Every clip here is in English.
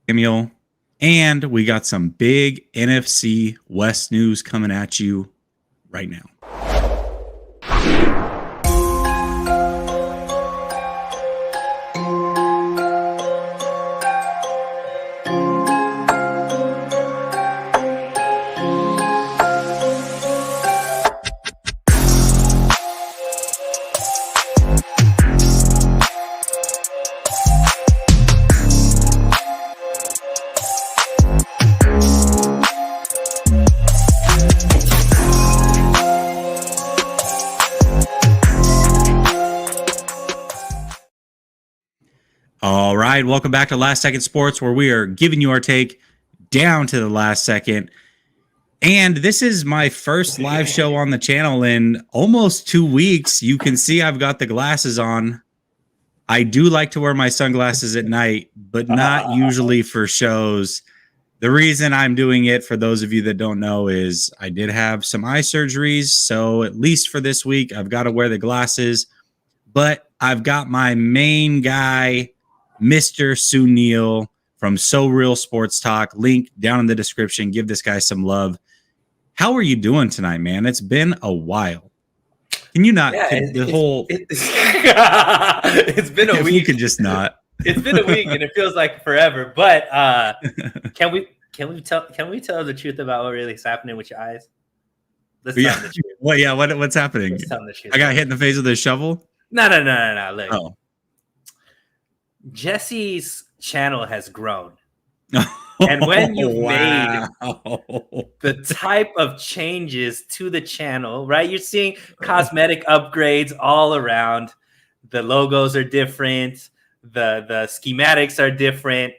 Samuel, and we got some big NFC West news coming at you right now. All right, welcome back to Last Second Sports, where we are giving you our take down to the last second. And this is my first live show on the channel in almost 2 weeks. You can see I've got the glasses on. I do like to wear my sunglasses at night, but not usually for shows. The reason I'm doing it, for those of you that don't know, is I did have some eye surgeries. So at least for this week, I've got to wear the glasses. But I've got my main guy, Mr. Sunil from So Real Sports Talk. Link down in the description. Give this guy some love. How are you doing tonight, man? It's been a while. Can you not? It's been a week. You could just not. It's been a week, and it feels like forever. But can we tell the truth about what really is happening with your eyes? Let's tell the truth. Well, yeah. What's happening? Let's tell the truth. I got hit in the face with a shovel. No. Look. Oh. Jesse's channel has grown. And when you've made the type of changes to the channel, right? You're seeing cosmetic upgrades all around. The logos are different. The schematics are different.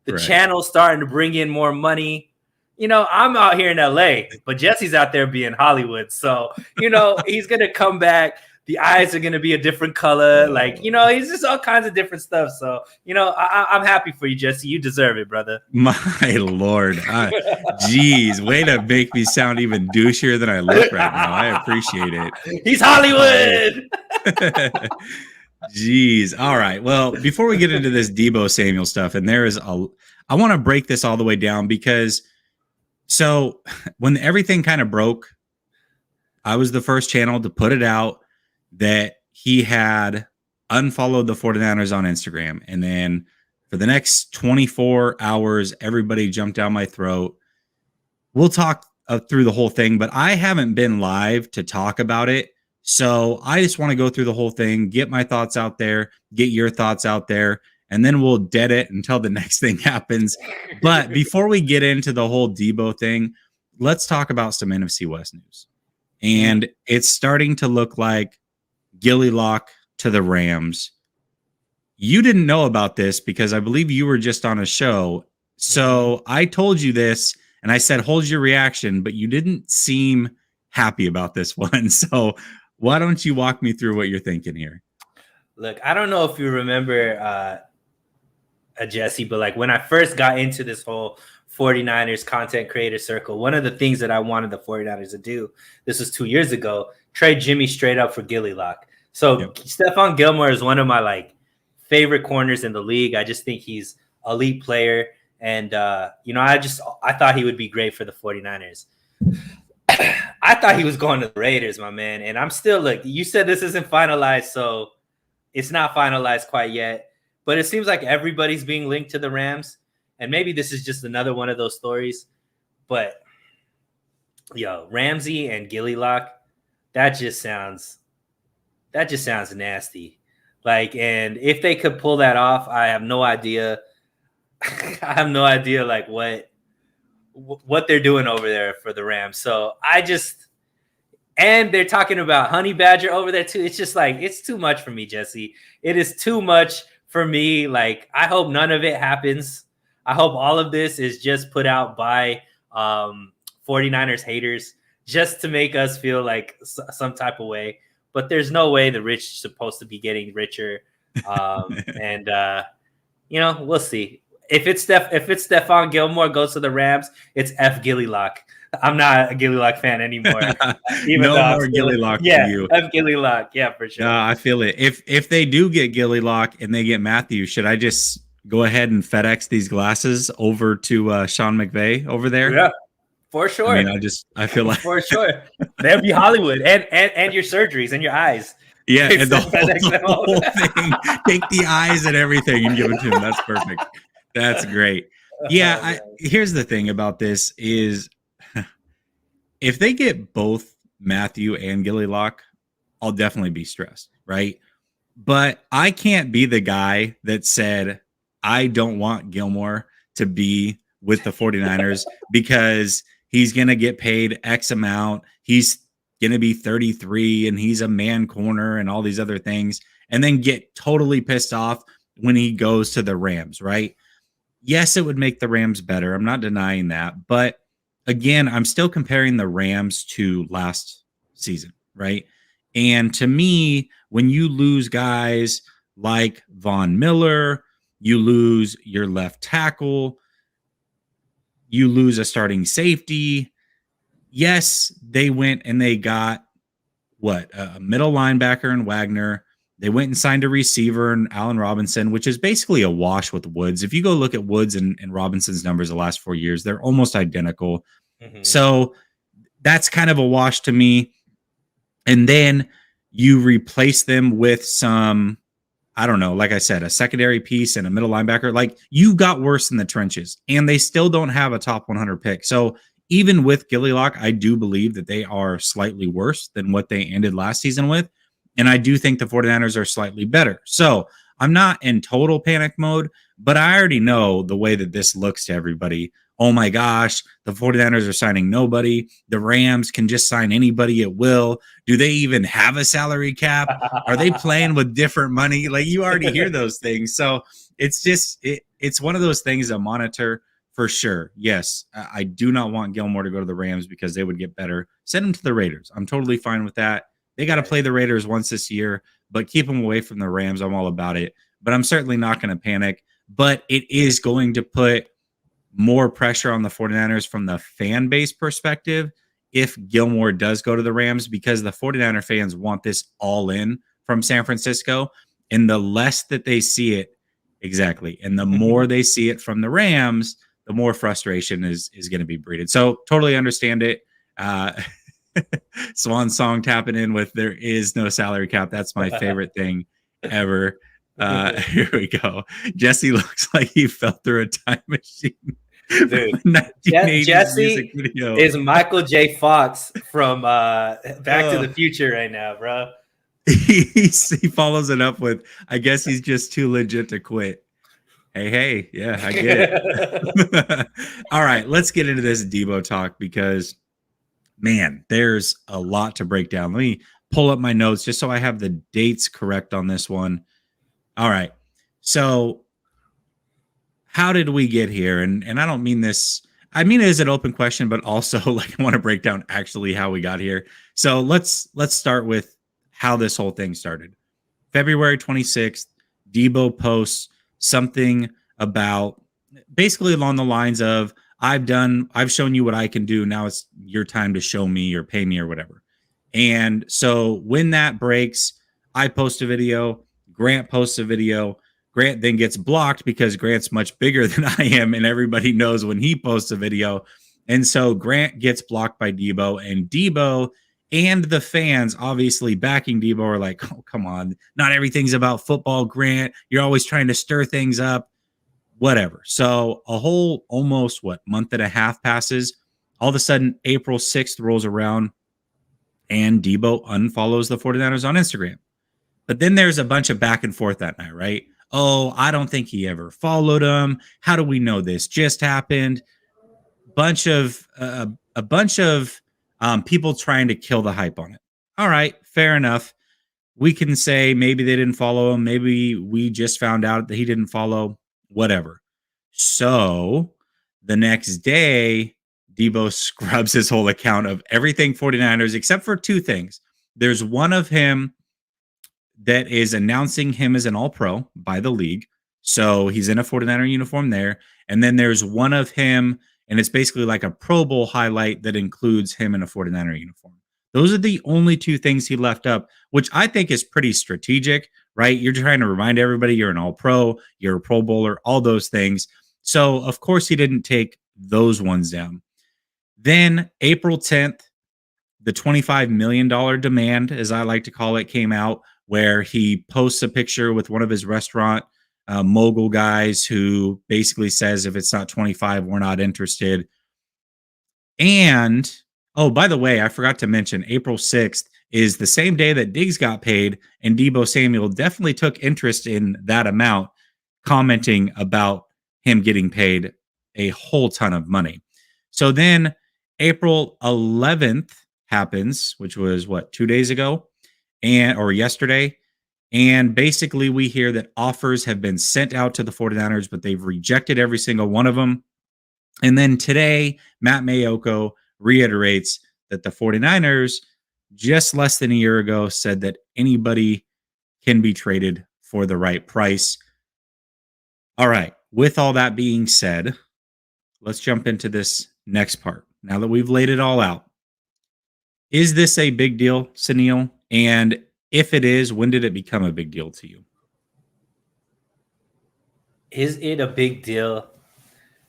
The channel's starting to bring in more money. You know, I'm out here in LA, but Jesse's out there being Hollywood. So, you know, he's going to come back. The eyes are going to be a different color. Like, you know, he's just all kinds of different stuff. So, you know, I'm happy for you, Jesse. You deserve it, brother. My Lord. Geez, way to make me sound even douchier than I look right now. I appreciate it. He's Hollywood. Jeez. All right. Well, before we get into this Deebo Samuel stuff, and I want to break this all the way down because so when everything kind of broke, I was the first channel to put it out that he had unfollowed the 49ers on Instagram. And then for the next 24 hours, everybody jumped down my throat. We'll talk through the whole thing, but I haven't been live to talk about it. So I just want to go through the whole thing, get my thoughts out there, get your thoughts out there, and then we'll dead it until the next thing happens. But before we get into the whole Deebo thing, let's talk about some NFC West news. And it's starting to look like Gilly Lock to the Rams. You didn't know about this because I believe you were just on a show. So I told you this and I said, hold your reaction, but you didn't seem happy about this one. So why don't you walk me through what you're thinking here? Look, I don't know if you remember Jesse, but like when I first got into this whole 49ers content creator circle, one of the things that I wanted the 49ers to do, this was 2 years ago, trade Jimmy straight up for Gilly Lock. So Stephon Gilmore is one of my like favorite corners in the league. I just think he's an elite player. And, you know, I thought he would be great for the 49ers. I thought he was going to the Raiders, my man. And I'm still, look, you said this isn't finalized, so it's not finalized quite yet. But it seems like everybody's being linked to the Rams. And maybe this is just another one of those stories. But, yo, Ramsey and Gilly Lock, that just sounds nasty. Like, and if they could pull that off, I have no idea. I have no idea, like, what they're doing over there for the Rams. So and they're talking about Honey Badger over there too. It's just like, it's too much for me, Jesse. It is too much for me. Like, I hope none of it happens. I hope all of this is just put out by 49ers haters just to make us feel like some type of way. But there's no way the rich are supposed to be getting richer. And, you know, we'll see. If it's Stephon Gilmore goes to the Rams, it's F Gilly Lock. I'm not a Gilly Lock fan anymore. No more Gilly Lock for you. F Gilly Lock. Yeah, for sure. I feel it. If they do get Gilly Lock and they get Matthew, should I just go ahead and FedEx these glasses over to Sean McVay over there? Yeah, for I mean, sure. I feel like For sure. That'd be Hollywood. And your surgeries and your eyes. yeah, They and the send whole, FedEx the them home. whole thing, take the eyes and everything and give it to him. That's perfect. That's great. Yeah, here's the thing about this is if they get both Matthew and Gilly Lock, I'll definitely be stressed, right? But I can't be the guy that said, I don't want Gilmore to be with the 49ers because he's going to get paid X amount. He's going to be 33 and he's a man corner and all these other things, and then get totally pissed off when he goes to the Rams, right? Yes, it would make the Rams better. I'm not denying that. But again, I'm still comparing the Rams to last season, right? And to me, when you lose guys like Von Miller, you lose your left tackle, you lose a starting safety. Yes, they went and they got what, a middle linebacker in Wagner. They went and signed a receiver in Allen Robinson, which is basically a wash with Woods. If you go look at Woods and Robinson's numbers the last 4 years, they're almost identical. Mm-hmm. So that's kind of a wash to me. And then you replace them with some, I don't know, like I said, a secondary piece and a middle linebacker. Like, you got worse in the trenches, and they still don't have a top 100 pick. So even with Gilly Lock, I do believe that they are slightly worse than what they ended last season with. And I do think the 49ers are slightly better. So I'm not in total panic mode, but I already know the way that this looks to everybody. Oh my gosh, the 49ers are signing nobody. The Rams can just sign anybody at will. Do they even have a salary cap? Are they playing with different money? Like, you already hear those things. So it's just, it's one of those things to monitor for sure. Yes, I do not want Gilmore to go to the Rams because they would get better. Send him to the Raiders. I'm totally fine with that. They got to play the Raiders once this year, but keep them away from the Rams. I'm all about it. But I'm certainly not going to panic. But it is going to put more pressure on the 49ers from the fan base perspective if Gilmore does go to the Rams, because the 49er fans want this all in from San Francisco. And the less that they see it, exactly, and the more they see it from the Rams, the more frustration is going to be breeded. So totally understand it. Swan Song tapping in with there is no salary cap. That's my favorite thing ever. Here we go. Jesse looks like he fell through a time machine. Dude, Jesse is Michael J. Fox from Back to the Future right now, bro. He follows it up with, I guess he's just too legit to quit. Hey, yeah, I get it. All right, let's get into this Deebo talk because, man, there's a lot to break down. Let me pull up my notes just so I have the dates correct on this one. All right. So how did we get here? And I don't mean this, I mean it as an open question, but also like I want to break down actually how we got here. So let's start with how this whole thing started. February 26th, Deebo posts something about basically along the lines of, I've shown you what I can do. Now it's your time to show me or pay me or whatever. And so when that breaks, I post a video, Grant posts a video. Grant then gets blocked because Grant's much bigger than I am, and everybody knows when he posts a video. And so Grant gets blocked by Deebo, and Deebo and the fans obviously backing Deebo are like, oh, come on. Not everything's about football, Grant. You're always trying to stir things up. Whatever. So a whole almost month and a half passes. All of a sudden, April 6th rolls around and Deebo unfollows the 49ers on Instagram. But then there's a bunch of back and forth that night, right? Oh, I don't think he ever followed him. How do we know this just happened? A bunch of people trying to kill the hype on it. All right, fair enough. We can say maybe they didn't follow him. Maybe we just found out that he didn't follow. Whatever. So the next day, Deebo scrubs his whole account of everything 49ers except for two things. There's one of him that is announcing him as an all-pro by the league. So he's in a 49er uniform there. And then there's one of him, and it's basically like a Pro Bowl highlight that includes him in a 49er uniform. Those are the only two things he left up, which I think is pretty strategic, right? You're trying to remind everybody you're an all-pro, you're a Pro Bowler, all those things. So, of course, he didn't take those ones down. Then April 10th, the $25 million demand, as I like to call it, came out, where he posts a picture with one of his restaurant mogul guys who basically says, if it's not 25, we're not interested. And, oh, by the way, I forgot to mention April 6th is the same day that Diggs got paid, and Deebo Samuel definitely took interest in that amount, commenting about him getting paid a whole ton of money. So then April 11th happens, which was what, 2 days ago or yesterday. And basically we hear that offers have been sent out to the 49ers, but they've rejected every single one of them. And then today, Matt Mayoko reiterates that the 49ers, just less than a year ago, said that anybody can be traded for the right price. All right. With all that being said, let's jump into this next part. Now that we've laid it all out, is this a big deal, Sunil? And if it is, when did it become a big deal to you? Is it a big deal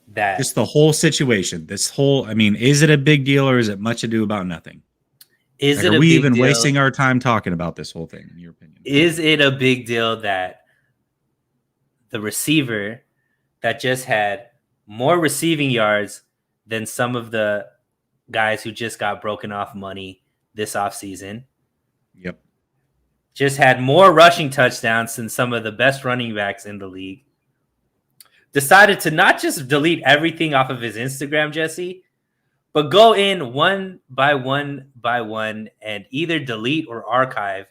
that just the whole situation? Is it a big deal, or is it much ado about nothing? Are we even wasting our time talking about this whole thing, in your opinion? Is it a big deal that the receiver that just had more receiving yards than some of the guys who just got broken off money this offseason? Yep. Just had more rushing touchdowns than some of the best running backs in the league. Decided to not just delete everything off of his Instagram, Jesse, but go in one by one and either delete or archive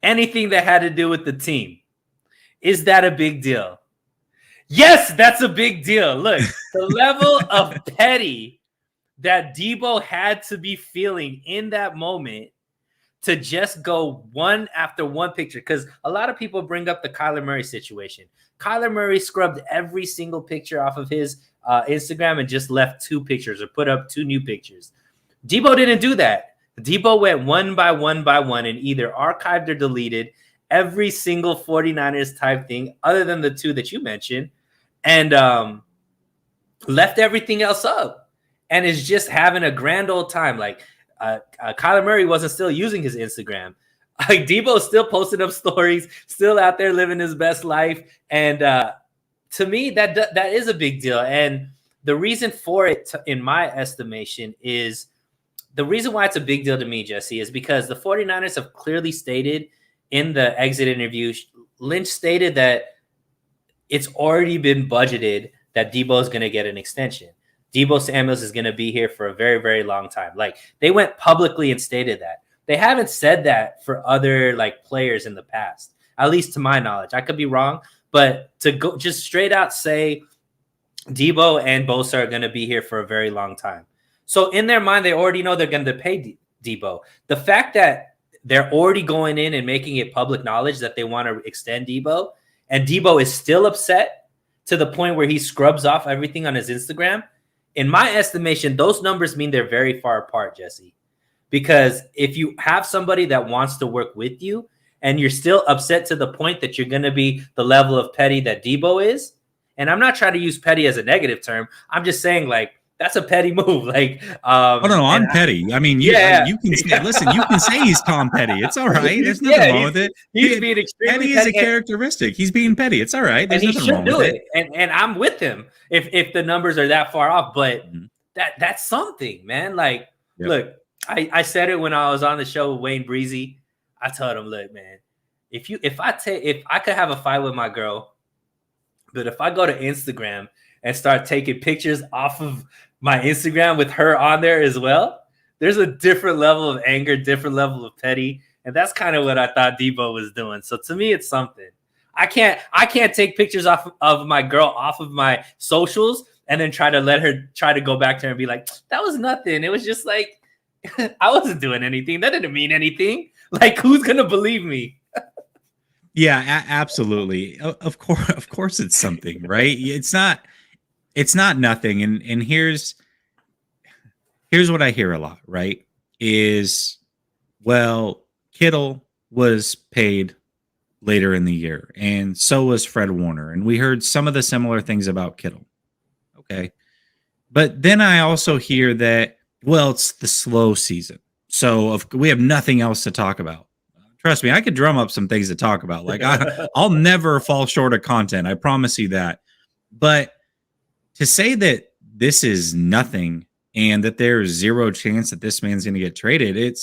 anything that had to do with the team. Is that a big deal? Yes, that's a big deal. Look, the level of petty that Deebo had to be feeling in that moment to just go one after one picture. Because a lot of people bring up the Kyler Murray situation. Kyler Murray scrubbed every single picture off of his Instagram and just left 2 pictures or put up 2 new pictures. Deebo didn't do that. Deebo went one by one and either archived or deleted every single 49ers type thing other than the 2 that you mentioned, and left everything else up and is just having a grand old time. Like Kyler Murray wasn't still using his Instagram. Like Deebo still posting up stories, still out there living his best life. And to me, that is a big deal. And the reason for it, in my estimation, is the reason why it's a big deal to me, Jesse, is because the 49ers have clearly stated in the exit interview, Lynch stated that it's already been budgeted that Deebo is going to get an extension. Deebo Samuel is going to be here for a very, very long time. Like, they went publicly and stated that. They haven't said that for other players in the past, at least to my knowledge. I could be wrong, but to go just straight out say Deebo and Bosa are going to be here for a very long time. So in their mind, they already know they're going to pay Deebo. The fact that they're already going in and making it public knowledge that they want to extend Deebo, and Deebo is still upset to the point where he scrubs off everything on his Instagram, in my estimation, those numbers mean they're very far apart, Jesse. Because if you have somebody that wants to work with you and you're still upset to the point that you're going to be the level of petty that Deebo is, and I'm not trying to use petty as a negative term, I'm just saying that's a petty move. I'm petty. I mean, you can say, listen, you can say he's Tom Petty. It's all right. There's nothing wrong with it. He's being extremely petty is a characteristic. He's being petty. It's all right. There's and nothing wrong with it. And I'm with him if the numbers are that far off. But that's something, man. Look, I said it when I was on the show with Wayne Breezy. I told him, look, man, if I could have a fight with my girl, but if I go to Instagram and start taking pictures off of my Instagram with her on there as well, there's a different level of anger, different level of petty. And that's kind of what I thought Deebo was doing. So to me, it's something. I can't take pictures off of my girl off of my socials and then try to go back to her and be like, that was nothing. It was just I wasn't doing anything. That didn't mean anything. Who's going to believe me? Yeah, absolutely. Of course it's something, right? It's not nothing. And here's what I hear a lot, right? Is, well, Kittle was paid later in the year, and so was Fred Warner. And we heard some of the similar things about Kittle. Okay. But then I also hear that, well, it's the slow season. So we have nothing else to talk about. Trust me, I could drum up some things to talk about. Like I'll never fall short of content. I promise you that. But to say that this is nothing and that there's zero chance that this man's going to get traded,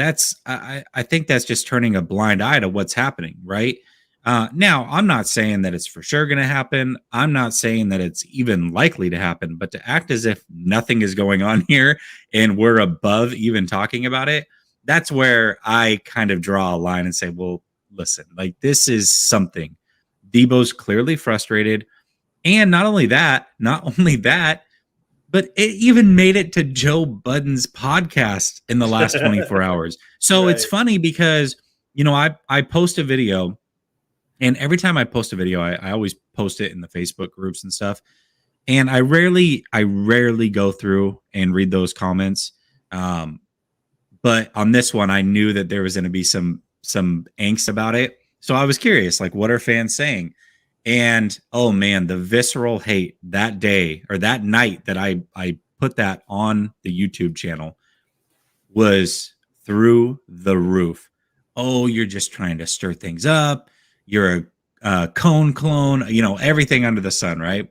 I think that's just turning a blind eye to what's happening, right? Now, I'm not saying that it's for sure going to happen. I'm not saying that it's even likely to happen, but to act as if nothing is going on here and we're above even talking about it, that's where I kind of draw a line and say, well, listen, like this is something. Deebo's clearly frustrated. And not only that, but it even made it to Joe Budden's podcast in the last 24 hours. So It's funny because, I post a video, and every time I post a video, I always post it in the Facebook groups and stuff. And I rarely go through and read those comments. But on this one, I knew that there was going to be some angst about it. So I was curious, like, what are fans saying? And oh man, the visceral hate that day or that night that I put that on the YouTube channel was through the roof. Oh, you're just trying to stir things up. You're a cone clone, everything under the sun, right?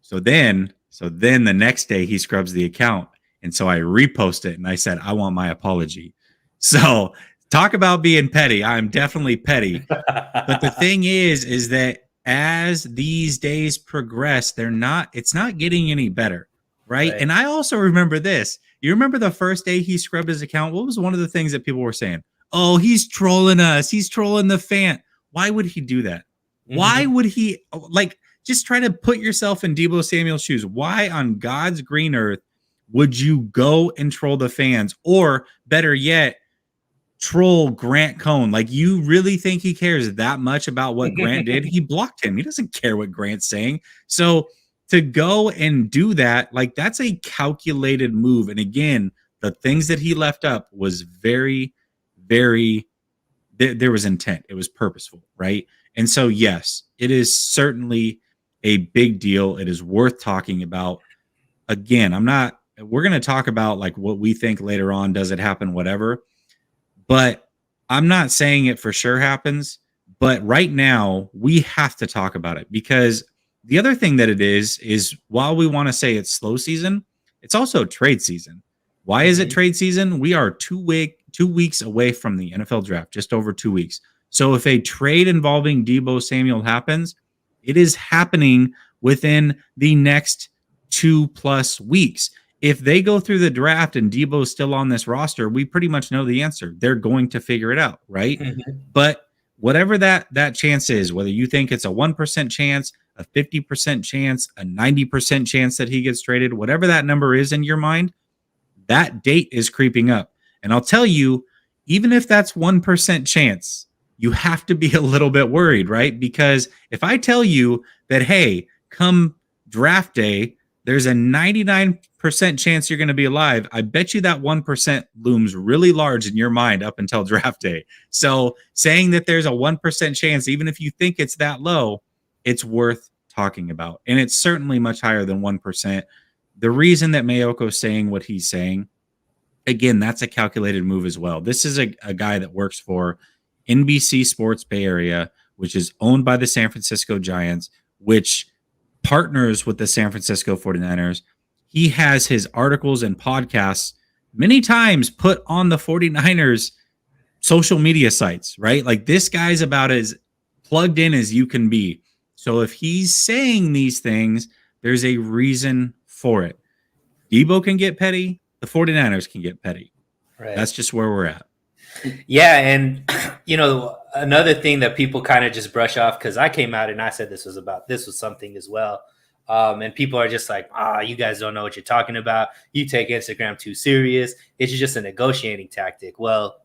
So then the next day he scrubs the account. And so I repost it and I said, I want my apology. So talk about being petty. I'm definitely petty. But the thing is that as these days progress, it's not getting any better, right? And I also remember this. You remember the first day he scrubbed his account? What was one of the things that people were saying? Oh, he's trolling us. He's trolling the fan. Why would he do that? Mm-hmm. Why would he, just try to put yourself in Deebo Samuel's shoes? Why on God's green earth would you go and troll the fans? Or better yet, troll Grant Cohn? Like, you really think he cares that much about what Grant did? He blocked him. He doesn't care what Grant's saying. So to go and do that, that's a calculated move. And again, the things that he left up was very, very, there was intent. It was purposeful, right? And so, yes, it is certainly a big deal. It is worth talking about. Again, we're going to talk about what we think later on. Does it happen? Whatever. But I'm not saying it for sure happens, but right now we have to talk about it, because the other thing that it is while we want to say it's slow season, it's also trade season. Why is it trade season? We are 2 weeks away from the NFL draft, just over 2 weeks. So if a trade involving Deebo Samuel happens, it is happening within the next 2+ weeks. If they go through the draft and Deebo's still on this roster, we pretty much know the answer. They're going to figure it out, right? Mm-hmm. But whatever that chance is, whether you think it's a 1% chance, a 50% chance, a 90% chance that he gets traded, whatever that number is in your mind, that date is creeping up. And I'll tell you, even if that's 1% chance, you have to be a little bit worried, right? Because if I tell you that, hey, come draft day, there's a 99% chance you're going to be alive, I bet you that 1% looms really large in your mind up until draft day. So saying that there's a 1% chance, even if you think it's that low, it's worth talking about. And it's certainly much higher than 1%. The reason that Mayoko's saying what he's saying, again, that's a calculated move as well. This is a guy that works for NBC Sports Bay Area, which is owned by the San Francisco Giants, which partners with the San Francisco 49ers. He has his articles and podcasts many times put on the 49ers social media sites, right? Like, this guy's about as plugged in as you can be. So if he's saying these things, there's a reason for it. Deebo can get petty. The 49ers can get petty. Right. That's just where we're at. Yeah. And, another thing that people kind of just brush off, because I came out and I said this was something as well. And people are just like, you guys don't know what you're talking about. You take Instagram too serious. It's just a negotiating tactic. Well,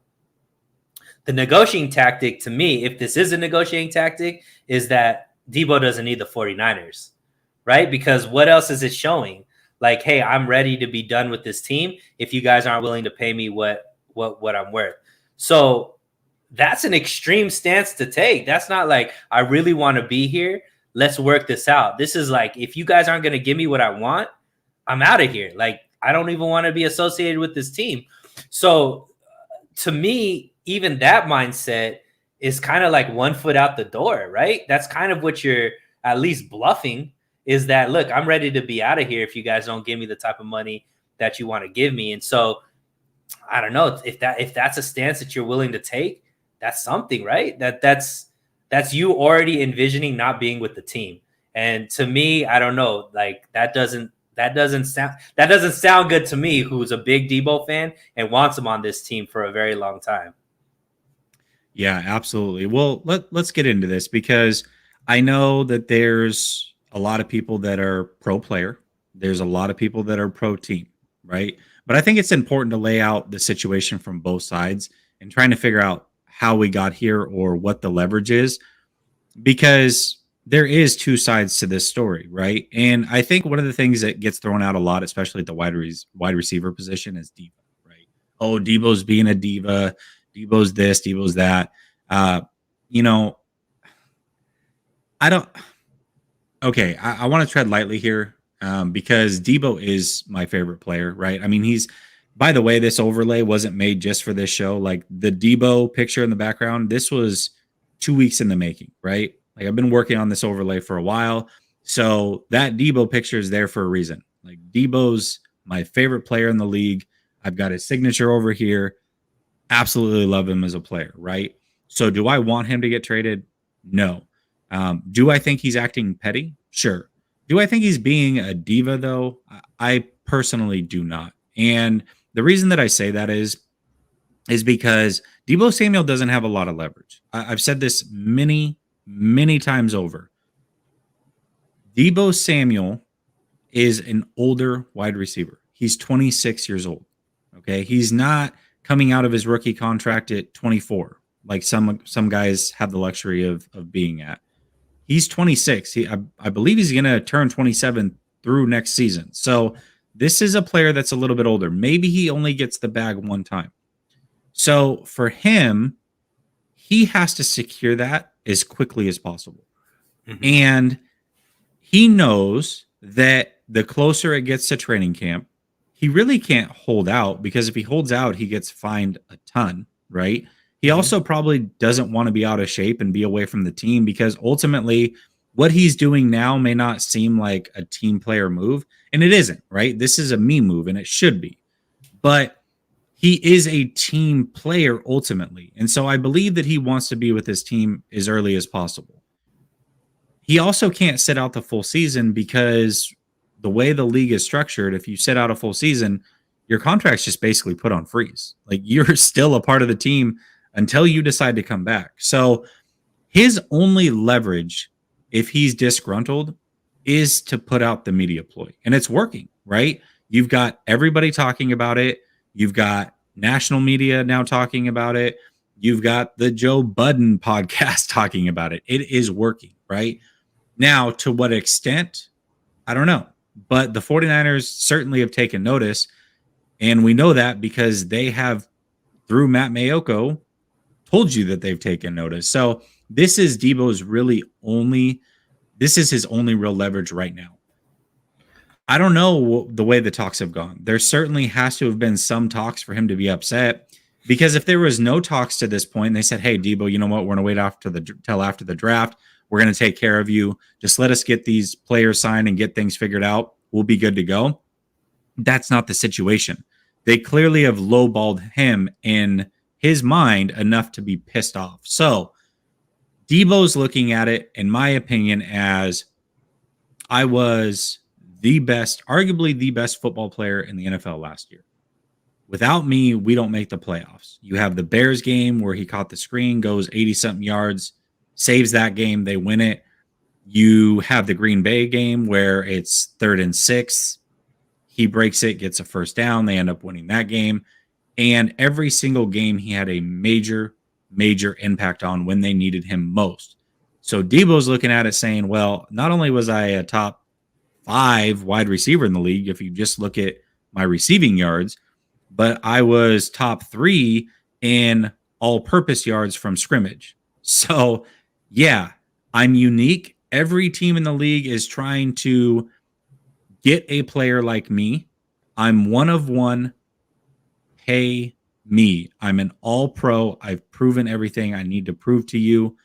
the negotiating tactic to me, if this is a negotiating tactic, is that Deebo doesn't need the 49ers, right? Because what else is it showing? Like, hey, I'm ready to be done with this team if you guys aren't willing to pay me what I'm worth. So that's an extreme stance to take. That's not like, I really want to be here. Let's work this out. This is like, if you guys aren't going to give me what I want, I'm out of here. Like, I don't even want to be associated with this team. So to me, even that mindset is kind of like one foot out the door, right? That's kind of what you're at least bluffing, is that, look, I'm ready to be out of here if you guys don't give me the type of money that you want to give me. And so I don't know if that's a stance that you're willing to take. That's something, right? That's you already envisioning not being with the team. And to me, I don't know, like that doesn't sound good to me, who's a big Deebo fan and wants him on this team for a very long time. Yeah, absolutely. Well, let's get into this, because I know that there's a lot of people that are pro player. There's a lot of people that are pro team, right? But I think it's important to lay out the situation from both sides and trying to figure out how we got here or what the leverage is, because there is two sides to this story, right? And I think one of the things that gets thrown out a lot, especially at the wide receiver position, is diva, right? Oh, Deebo's being a diva. Deebo's this, Deebo's that. You know, I don't. Okay, I want to tread lightly here, because Deebo is my favorite player, right? I mean, by the way, this overlay wasn't made just for this show. Like the Deebo picture in the background, this was 2 weeks in the making, right? Like I've been working on this overlay for a while. So that Deebo picture is there for a reason. Like Deebo's my favorite player in the league. I've got his signature over here. Absolutely love him as a player, right? So do I want him to get traded? No. Do I think he's acting petty? Sure. Do I think he's being a diva, though? I personally do not. And the reason that I say that is because Deebo Samuel doesn't have a lot of leverage. I've said this many, many times over. Deebo Samuel is an older wide receiver. He's 26 years old. Okay. He's not coming out of his rookie contract at 24, like some guys have the luxury of being at. He's 26. I believe he's going to turn 27 through next season. So this is a player that's a little bit older. Maybe he only gets the bag one time. So for him, he has to secure that as quickly as possible. Mm-hmm. And he knows that the closer it gets to training camp, he really can't hold out, because if he holds out, he gets fined a ton, right? He also probably doesn't want to be out of shape and be away from the team, because ultimately what he's doing now may not seem like a team player move. And it isn't, right? This is a me move, and it should be. But he is a team player ultimately. And so I believe that he wants to be with his team as early as possible. He also can't sit out the full season, because the way the league is structured, if you sit out a full season, your contract's just basically put on freeze. Like you're still a part of the team until you decide to come back. So his only leverage, if he's disgruntled, is to put out the media ploy. And it's working, right? You've got everybody talking about it. You've got national media now talking about it. You've got the Joe Budden podcast talking about it. It is working, right? Now, to what extent, I don't know. But the 49ers certainly have taken notice. And we know that because they have, through Matt Mayoko, told you that they've taken notice. So this is Deebo's this is his only real leverage right now. I don't know the way the talks have gone. There certainly has to have been some talks for him to be upset, because if there was no talks to this point, and they said, hey, Deebo, you know what? We're going to wait till after the draft. We're going to take care of you. Just let us get these players signed and get things figured out. We'll be good to go. That's not the situation. They clearly have lowballed him in his mind enough to be pissed off. So Deebo's looking at it, in my opinion, as I was arguably the best football player in the NFL last year. Without me, we don't make the playoffs. You have the Bears game where he caught the screen, goes 80-something yards, saves that game, they win it. You have the Green Bay game where it's 3rd and 6. He breaks it, gets a first down. They end up winning that game. And every single game he had a major, major impact on when they needed him most. So Deebo's looking at it saying, well, not only was I a top 5 wide receiver in the league, if you just look at my receiving yards, but I was top 3 in all-purpose yards from scrimmage. So, yeah, I'm unique. Every team in the league is trying to get a player like me. I'm one of one. Pay me. I'm an all-pro. I've proven everything I need to prove to you.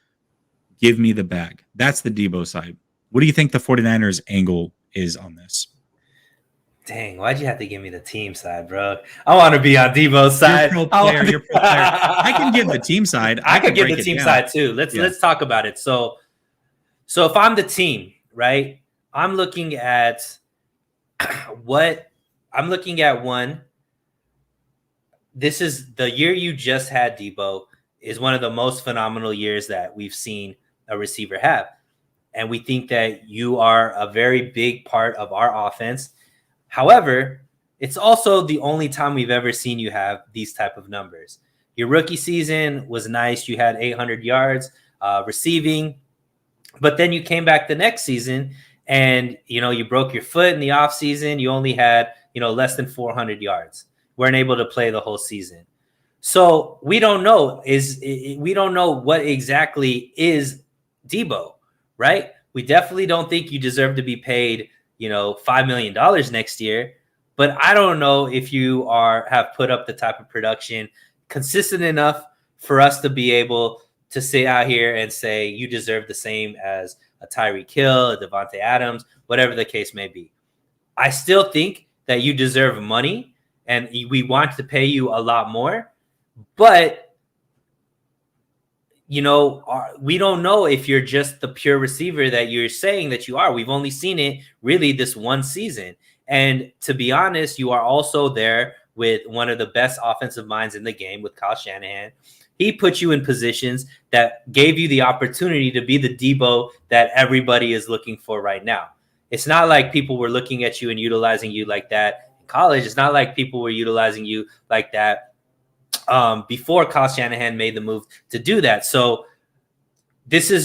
Give me the bag. That's the Deebo side. What do you think the 49ers angle is on this? Dang, why'd you have to give me the team side, bro? I want to be on Deebo's side. You're pro player. You're pro player. I can give the team side. I could give the team side too. Let's talk about it. So if I'm the team, right? I'm looking at one. This is the year you just had, Deebo, is one of the most phenomenal years that we've seen a receiver have. And we think that you are a very big part of our offense. However, it's also the only time we've ever seen you have these type of numbers. Your rookie season was nice. You had 800 yards receiving, but then you came back the next season and, you broke your foot in the offseason. You only had, less than 400 yards. Weren't able to play the whole season. So we don't know what exactly is Deebo, right? We definitely don't think you deserve to be paid $5 million next year. But I don't know if you have put up the type of production consistent enough for us to be able to sit out here and say you deserve the same as a Tyreek Hill, a Devontae Adams, whatever the case may be. I still think that you deserve money and we want to pay you a lot more. But we don't know if you're just the pure receiver that you're saying that you are. We've only seen it really this one season. And to be honest, you are also there with one of the best offensive minds in the game with Kyle Shanahan. He put you in positions that gave you the opportunity to be the Deebo that everybody is looking for right now. It's not like people were looking at you and utilizing you like that in college. It's not like people were utilizing you like that before Kyle Shanahan made the move to do that. So this was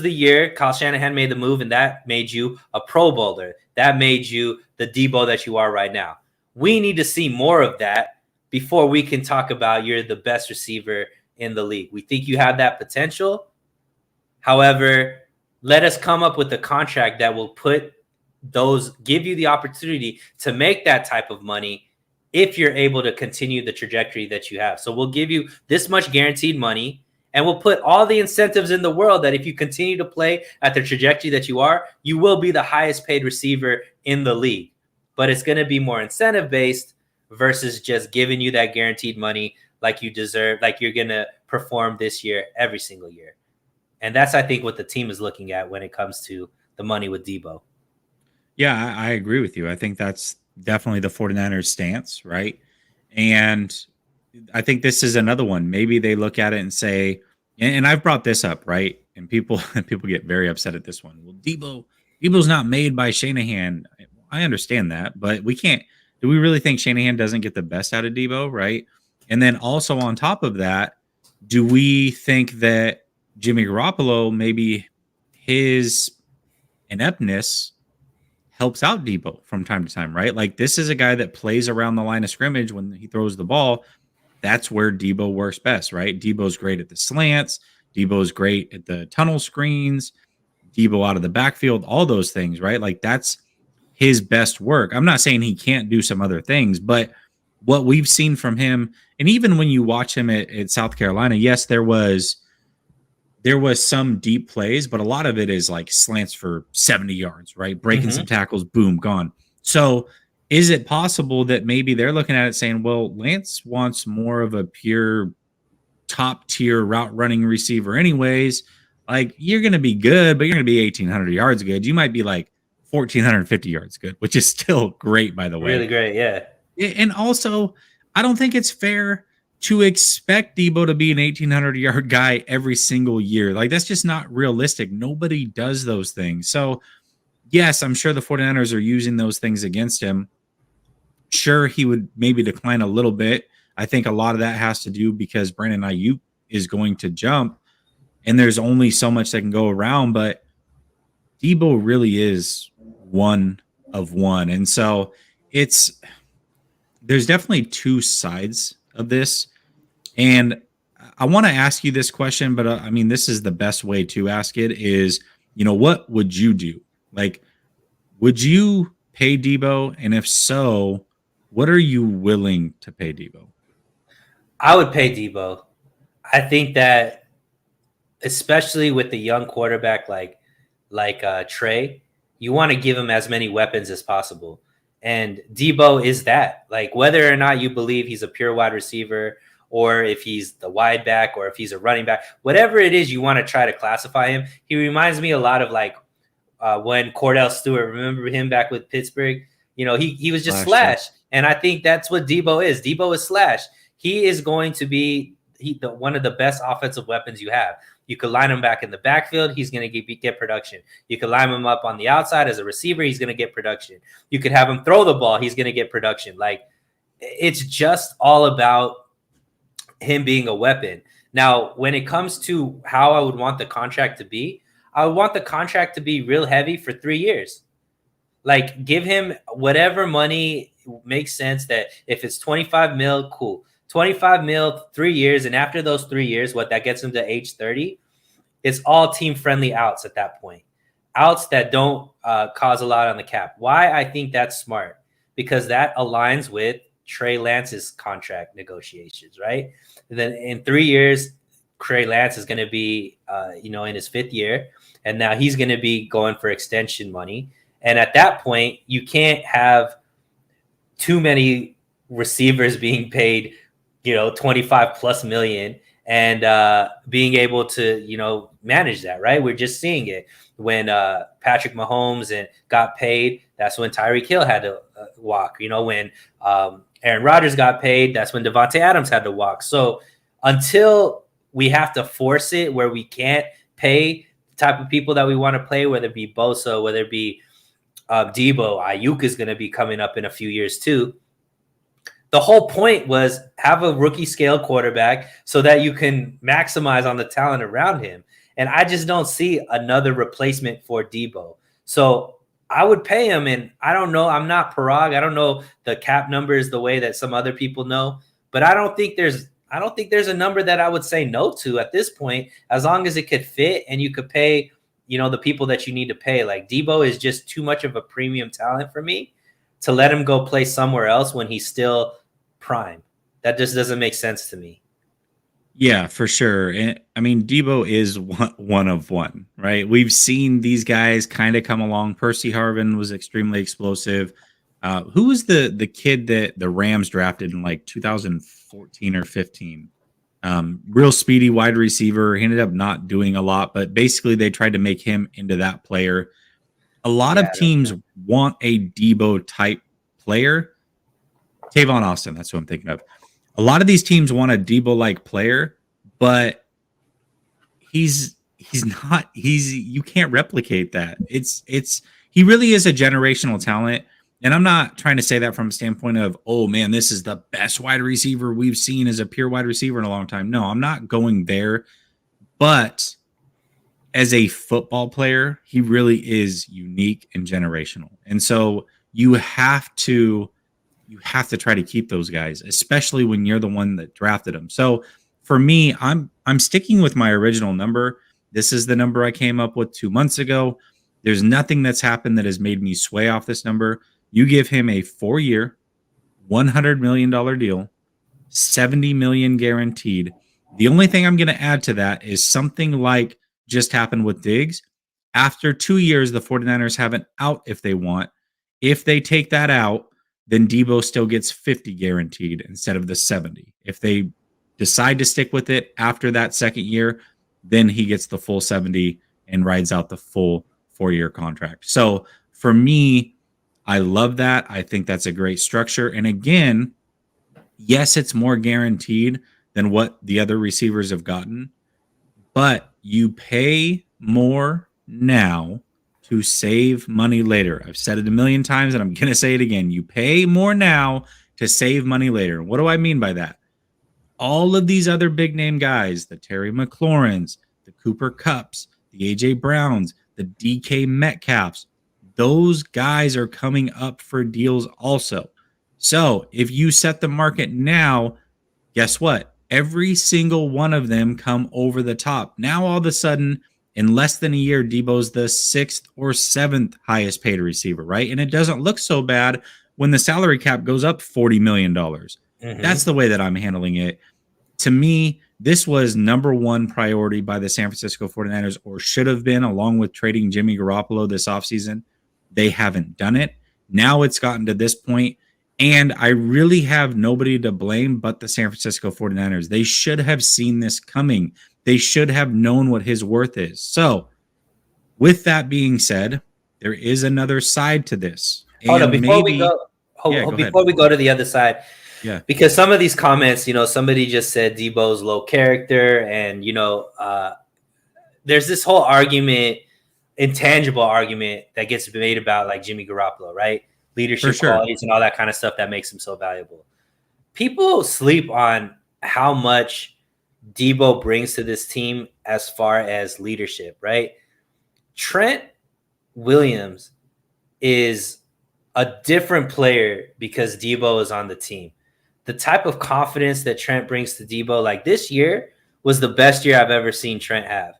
the year Kyle Shanahan made the move, and that made you a Pro Bowler. That made you the Deebo that you are right now. We need to see more of that before we can talk about you're the best receiver in the league. We think you have that potential. However, let us come up with a contract that will give you the opportunity to make that type of money if you're able to continue the trajectory that you have. So we'll give you this much guaranteed money, and we'll put all the incentives in the world that if you continue to play at the trajectory that you are, you will be the highest paid receiver in the league. But it's going to be more incentive based versus just giving you that guaranteed money like you deserve, like you're going to perform this year every single year. And that's, I think, what the team is looking at when it comes to the money with Deebo. Yeah, I agree with you. I think that's definitely the 49ers stance, right? And I think this is another one. Maybe they look at it and say, and I've brought this up, right? And people get very upset at this one. Well, Deebo's not made by Shanahan. I understand that, but we can't. Do we really think Shanahan doesn't get the best out of Deebo, right? And then also on top of that, do we think that Jimmy Garoppolo, maybe his ineptness helps out Deebo from time to time, right? Like this is a guy that plays around the line of scrimmage when he throws the ball. That's where Deebo works best, right? Deebo's great at the slants. Deebo's great at the tunnel screens. Deebo out of the backfield, all those things, right? Like that's his best work. I'm not saying he can't do some other things, but what we've seen from him, and even when you watch him at South Carolina, yes, there was some deep plays, but a lot of it is like slants for 70 yards, right? Breaking some tackles, boom, gone. So is it possible that maybe they're looking at it saying, well, Lance wants more of a pure top tier route running receiver anyways. Like you're going to be good, but you're going to be 1,800 yards good. You might be like 1,450 yards good, which is still great, by the way. Really great, yeah. And also, I don't think it's fair to expect Deebo to be an 1,800 yard guy every single year. Like that's just not realistic. Nobody does those things. So yes, I'm sure the 49ers are using those things against him. Sure, he would maybe decline a little bit. I think a lot of that has to do because Brandon Ayuk is going to jump and there's only so much that can go around, but Deebo really is one of one. And so there's definitely two sides of this. And I want to ask you this question, but I mean, this is the best way to ask it is, what would you do? Like, would you pay Deebo? And if so, what are you willing to pay Deebo? I would pay Deebo. I think that especially with the young quarterback like Trey, you want to give him as many weapons as possible. And Deebo is that. Like whether or not you believe he's a pure wide receiver or if he's the wide back or if he's a running back, whatever it is you want to try to classify him, he reminds me a lot of like when Cordell Stewart, remember him back with Pittsburgh? He was just slash. And I think that's what Deebo is. Deebo is slash. He is going to be one of the best offensive weapons you have. You could line him back in the backfield. He's going to get production. You could line him up on the outside as a receiver. He's going to get production. You could have him throw the ball. He's going to get production. Like it's just all about him being a weapon. Now, when it comes to how I would want the contract to be, I would want the contract to be real heavy for 3 years. Like give him whatever money makes sense. That if it's 25 mil, cool. 25 mil, 3 years. And after those 3 years, what that gets him to age 30, it's all team friendly outs at that point. Outs that don't cause a lot on the cap. Why I think that's smart? Because that aligns with Trey Lance's contract negotiations, right? And then in 3 years, Trey Lance is going to be, in his 5th year. And now he's going to be going for extension money. And at that point, you can't have too many receivers being paid 25 plus million and being able to, manage that, right? We're just seeing it when Patrick Mahomes got paid. That's when Tyreek Hill had to walk. When Aaron Rodgers got paid, that's when Devontae Adams had to walk. So until we have to force it where we can't pay the type of people that we want to play, whether it be Bosa, whether it be Deebo, Ayuk is going to be coming up in a few years too. The whole point was have a rookie scale quarterback so that you can maximize on the talent around him. And I just don't see another replacement for Deebo. So I would pay him. And I don't know. I'm not Parag. I don't know the cap numbers the way that some other people know. But I don't think there's a number that I would say no to at this point, as long as it could fit and you could pay, the people that you need to pay. Like Deebo is just too much of a premium talent for me to let him go play somewhere else when he's still prime. That just doesn't make sense to me. Yeah, for sure. And I mean, Deebo is one of one, right? We've seen these guys kind of come along. Percy Harvin was extremely explosive. Who was the kid that the Rams drafted in like 2014 or 15? Real speedy wide receiver. He ended up not doing a lot, but basically they tried to make him into that player. A lot of teams want a Deebo type player. Tavon Austin, that's who I'm thinking of. A lot of these teams want a Deebo-like player, but he's not. You can't replicate that. He really is a generational talent, and I'm not trying to say that from a standpoint of, oh man, this is the best wide receiver we've seen as a pure wide receiver in a long time. No, I'm not going there, but as a football player, he really is unique and generational, and so you have to try to keep those guys, especially when you're the one that drafted them. So for me, I'm sticking with my original number. This is the number I came up with 2 months ago. There's nothing that's happened that has made me sway off this number. You give him a 4-year, $100 million deal, $70 million guaranteed. The only thing I'm going to add to that is something like just happened with Diggs. After 2 years, the 49ers have an out if they want. If they take that out, then Deebo still gets 50 guaranteed instead of the 70. If they decide to stick with it after that second year, then he gets the full 70 and rides out the full 4-year contract. So for me, I love that. I think that's a great structure. And again, yes, it's more guaranteed than what the other receivers have gotten, but you pay more now to save money later. I've said it a million times and I'm going to say it again. You pay more now to save money later. What do I mean by that? All of these other big name guys, the Terry McLaurins, the Cooper Kupps, the AJ Browns, the DK Metcalfs, those guys are coming up for deals also. So if you set the market now, guess what? every single one of them come over the top. Now, all of a sudden, in less than a year, Deebo's the 6th or 7th highest paid receiver, right? And it doesn't look so bad when the salary cap goes up $40 million. That's the way that I'm handling it. To me, this was number one priority by the San Francisco 49ers, or should have been, along with trading Jimmy Garoppolo this offseason. They haven't done it. Now it's gotten to this point, and I really have nobody to blame but the San Francisco 49ers. They should have seen this coming. They should have known what his worth is. So, with that being said, there is another side to this. Hold on, before we go to the other side, because some of these comments, somebody just said Deebo's low character, and there's this whole argument, intangible argument that gets made about like Jimmy Garoppolo, right? Leadership qualities and all that kind of stuff that makes him so valuable. People sleep on how much Deebo brings to this team as far as leadership, right? Trent Williams is a different player because Deebo is on the team. The type of confidence that Trent brings to Deebo, like this year was the best year I've ever seen Trent have.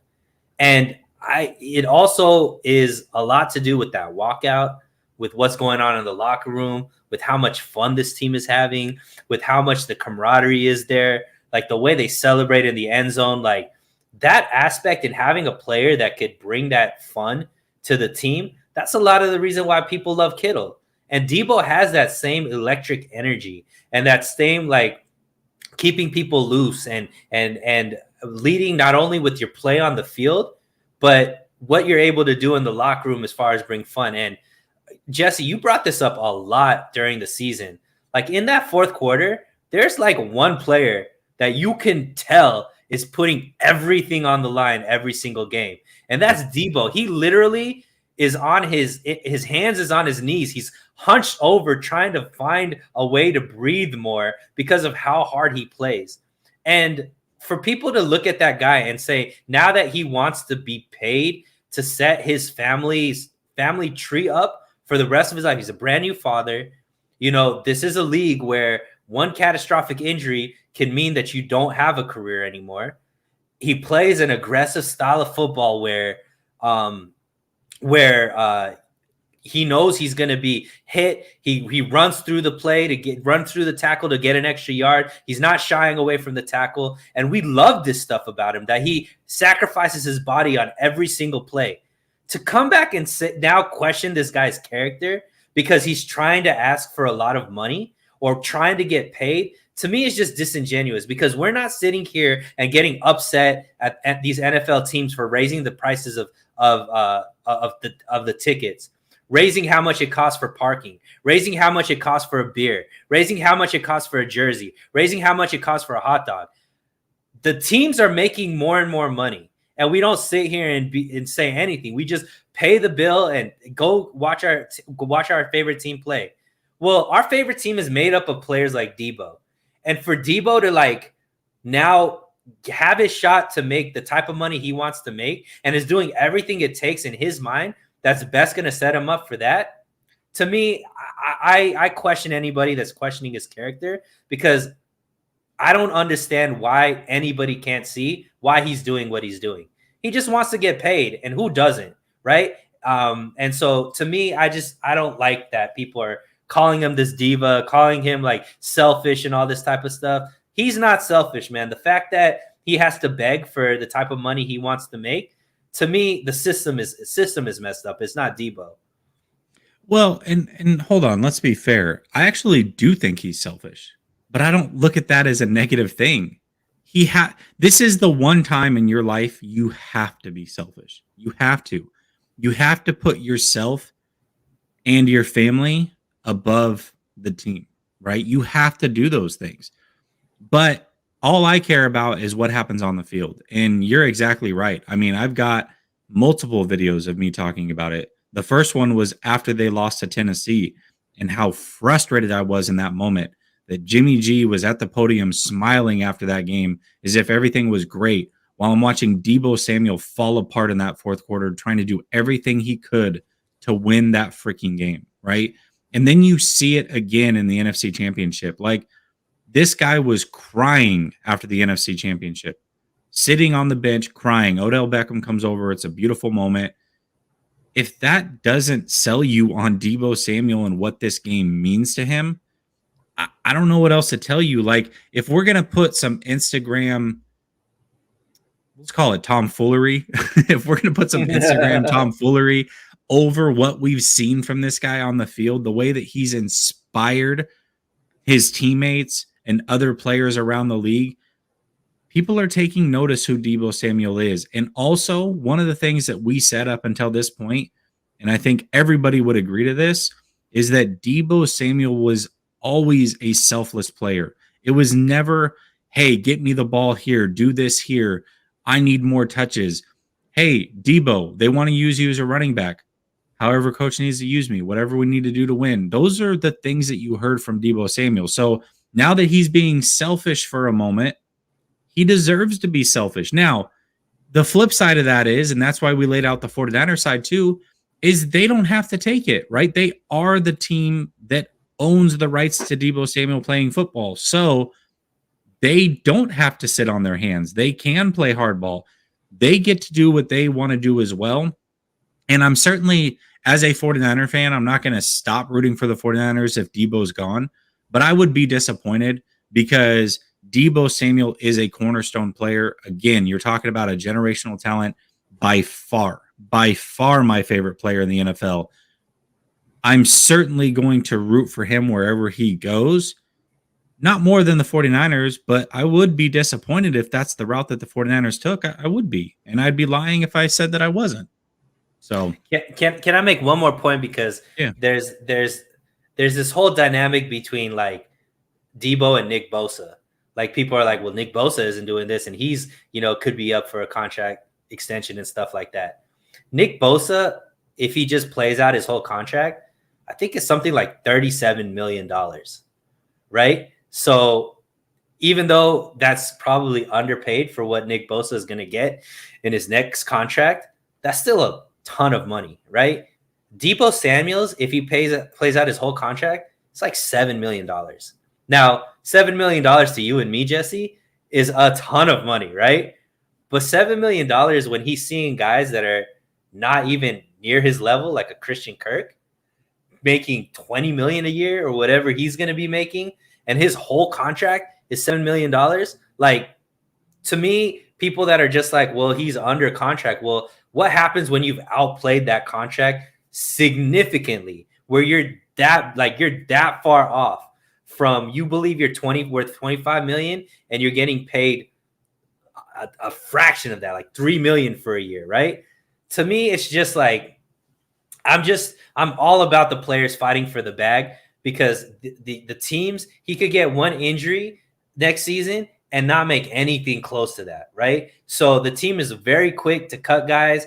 And it also is a lot to do with that walkout, with what's going on in the locker room, with how much fun this team is having, with how much the camaraderie is there, like the way they celebrate in the end zone, like that aspect, and having a player that could bring that fun to the team. That's a lot of the reason why people love Kittle. And Deebo has that same electric energy and that same like keeping people loose and leading not only with your play on the field, but what you're able to do in the locker room as far as bring fun. And Jesse, you brought this up a lot during the season. Like in that fourth quarter, there's like one player that you can tell is putting everything on the line every single game. And that's Deebo. He literally is on his hands is on his knees. He's hunched over trying to find a way to breathe more because of how hard he plays. And for people to look at that guy and say, now that he wants to be paid to set his family tree up for the rest of his life, he's a brand new father. This is a league where one catastrophic injury can mean that you don't have a career anymore. He plays an aggressive style of football where he knows he's going to be hit. He runs through the play run through the tackle to get an extra yard. He's not shying away from the tackle. And we love this stuff about him, that he sacrifices his body on every single play. To come back and now question this guy's character because he's trying to ask for a lot of money or trying to get paid, to me is just disingenuous, because we're not sitting here and getting upset at these NFL teams for raising the prices of the tickets, raising how much it costs for parking, raising how much it costs for a beer, raising how much it costs for a jersey, raising how much it costs for a hot dog. The teams are making more and more money, and we don't sit here and say anything. We just pay the bill and go watch our favorite team play. Well, our favorite team is made up of players like Deebo. And for Deebo to like now have his shot to make the type of money he wants to make and is doing everything it takes in his mind that's best going to set him up for that. To me, I question anybody that's questioning his character, because I don't understand why anybody can't see why he's doing what he's doing. He just wants to get paid, and who doesn't, right? And so to me, I don't like that people are calling him this diva, calling him like selfish and all this type of stuff. He's not selfish, man. The fact that he has to beg for the type of money he wants to make, to me, the system is messed up. It's not Deebo. Well, and hold on, let's be fair. I actually do think he's selfish, but I don't look at that as a negative thing. This is the one time in your life you have to be selfish. You have to put yourself and your family above the team, right? You have to do those things. But all I care about is what happens on the field. And you're exactly right. I mean, I've got multiple videos of me talking about it. The first one was after they lost to Tennessee and how frustrated I was in that moment, that Jimmy G was at the podium smiling after that game as if everything was great, while I'm watching Deebo Samuel fall apart in that fourth quarter, trying to do everything he could to win that freaking game, right? And then you see it again in the NFC Championship. Like, This guy was crying after the NFC Championship, sitting on the bench crying. Odell Beckham comes over. It's a beautiful moment. If that doesn't sell you on Deebo Samuel and what this game means to him, I don't know what else to tell you. Like, if we're going to put some Instagram, let's call it tomfoolery, if we're going to put some Instagram tomfoolery over what we've seen from this guy on the field, the way that he's inspired his teammates and other players around the league, people are taking notice who Deebo Samuel is. And also, one of the things that we said up until this point, and I think everybody would agree to this, is that Deebo Samuel was always a selfless player. It was never, hey, get me the ball here, do this here, I need more touches. Hey, Deebo, they want to use you as a running back. However, coach needs to use me, whatever we need to do to win. Those are the things that you heard from Deebo Samuel. So now that he's being selfish for a moment, he deserves to be selfish. Now, the flip side of that is, and that's why we laid out the 49ers side too, is they don't have to take it, right? They are the team that owns the rights to Deebo Samuel playing football. So they don't have to sit on their hands. They can play hardball. They get to do what they want to do as well. And I'm certainly, as a 49er fan, I'm not going to stop rooting for the 49ers if Deebo's gone. But I would be disappointed because Deebo Samuel is a cornerstone player. Again, you're talking about a generational talent, by far my favorite player in the NFL. I'm certainly going to root for him wherever he goes. Not more than the 49ers, but I would be disappointed if that's the route that the 49ers took. I would be. And I'd be lying if I said that I wasn't. So can I make one more point? Because there's this whole dynamic between like Deebo and Nick Bosa. Like, people are like, well, Nick Bosa isn't doing this, and he's, could be up for a contract extension and stuff like that. Nick Bosa, if he just plays out his whole contract, I think it's something like $37 million, right? So even though that's probably underpaid for what Nick Bosa is going to get in his next contract, that's still a ton of money, right? Deebo Samuels, if he plays out his whole contract, it's like $7 million. Now, $7 million to you and me, Jesse, is a ton of money, right? But $7 million when he's seeing guys that are not even near his level, like a Christian Kirk, making $20 million a year or whatever he's going to be making, and his whole contract is $7 million. Like, to me, people that are just like, well, he's under contract. Well, what happens when you've outplayed that contract significantly, where you're that far off from, you believe you're worth $25 million and you're getting paid a fraction of that, like $3 million for a year, right? To me, it's just like, I'm all about the players fighting for the bag, because the teams, he could get one injury next season and not make anything close to that, right? So the team is very quick to cut guys,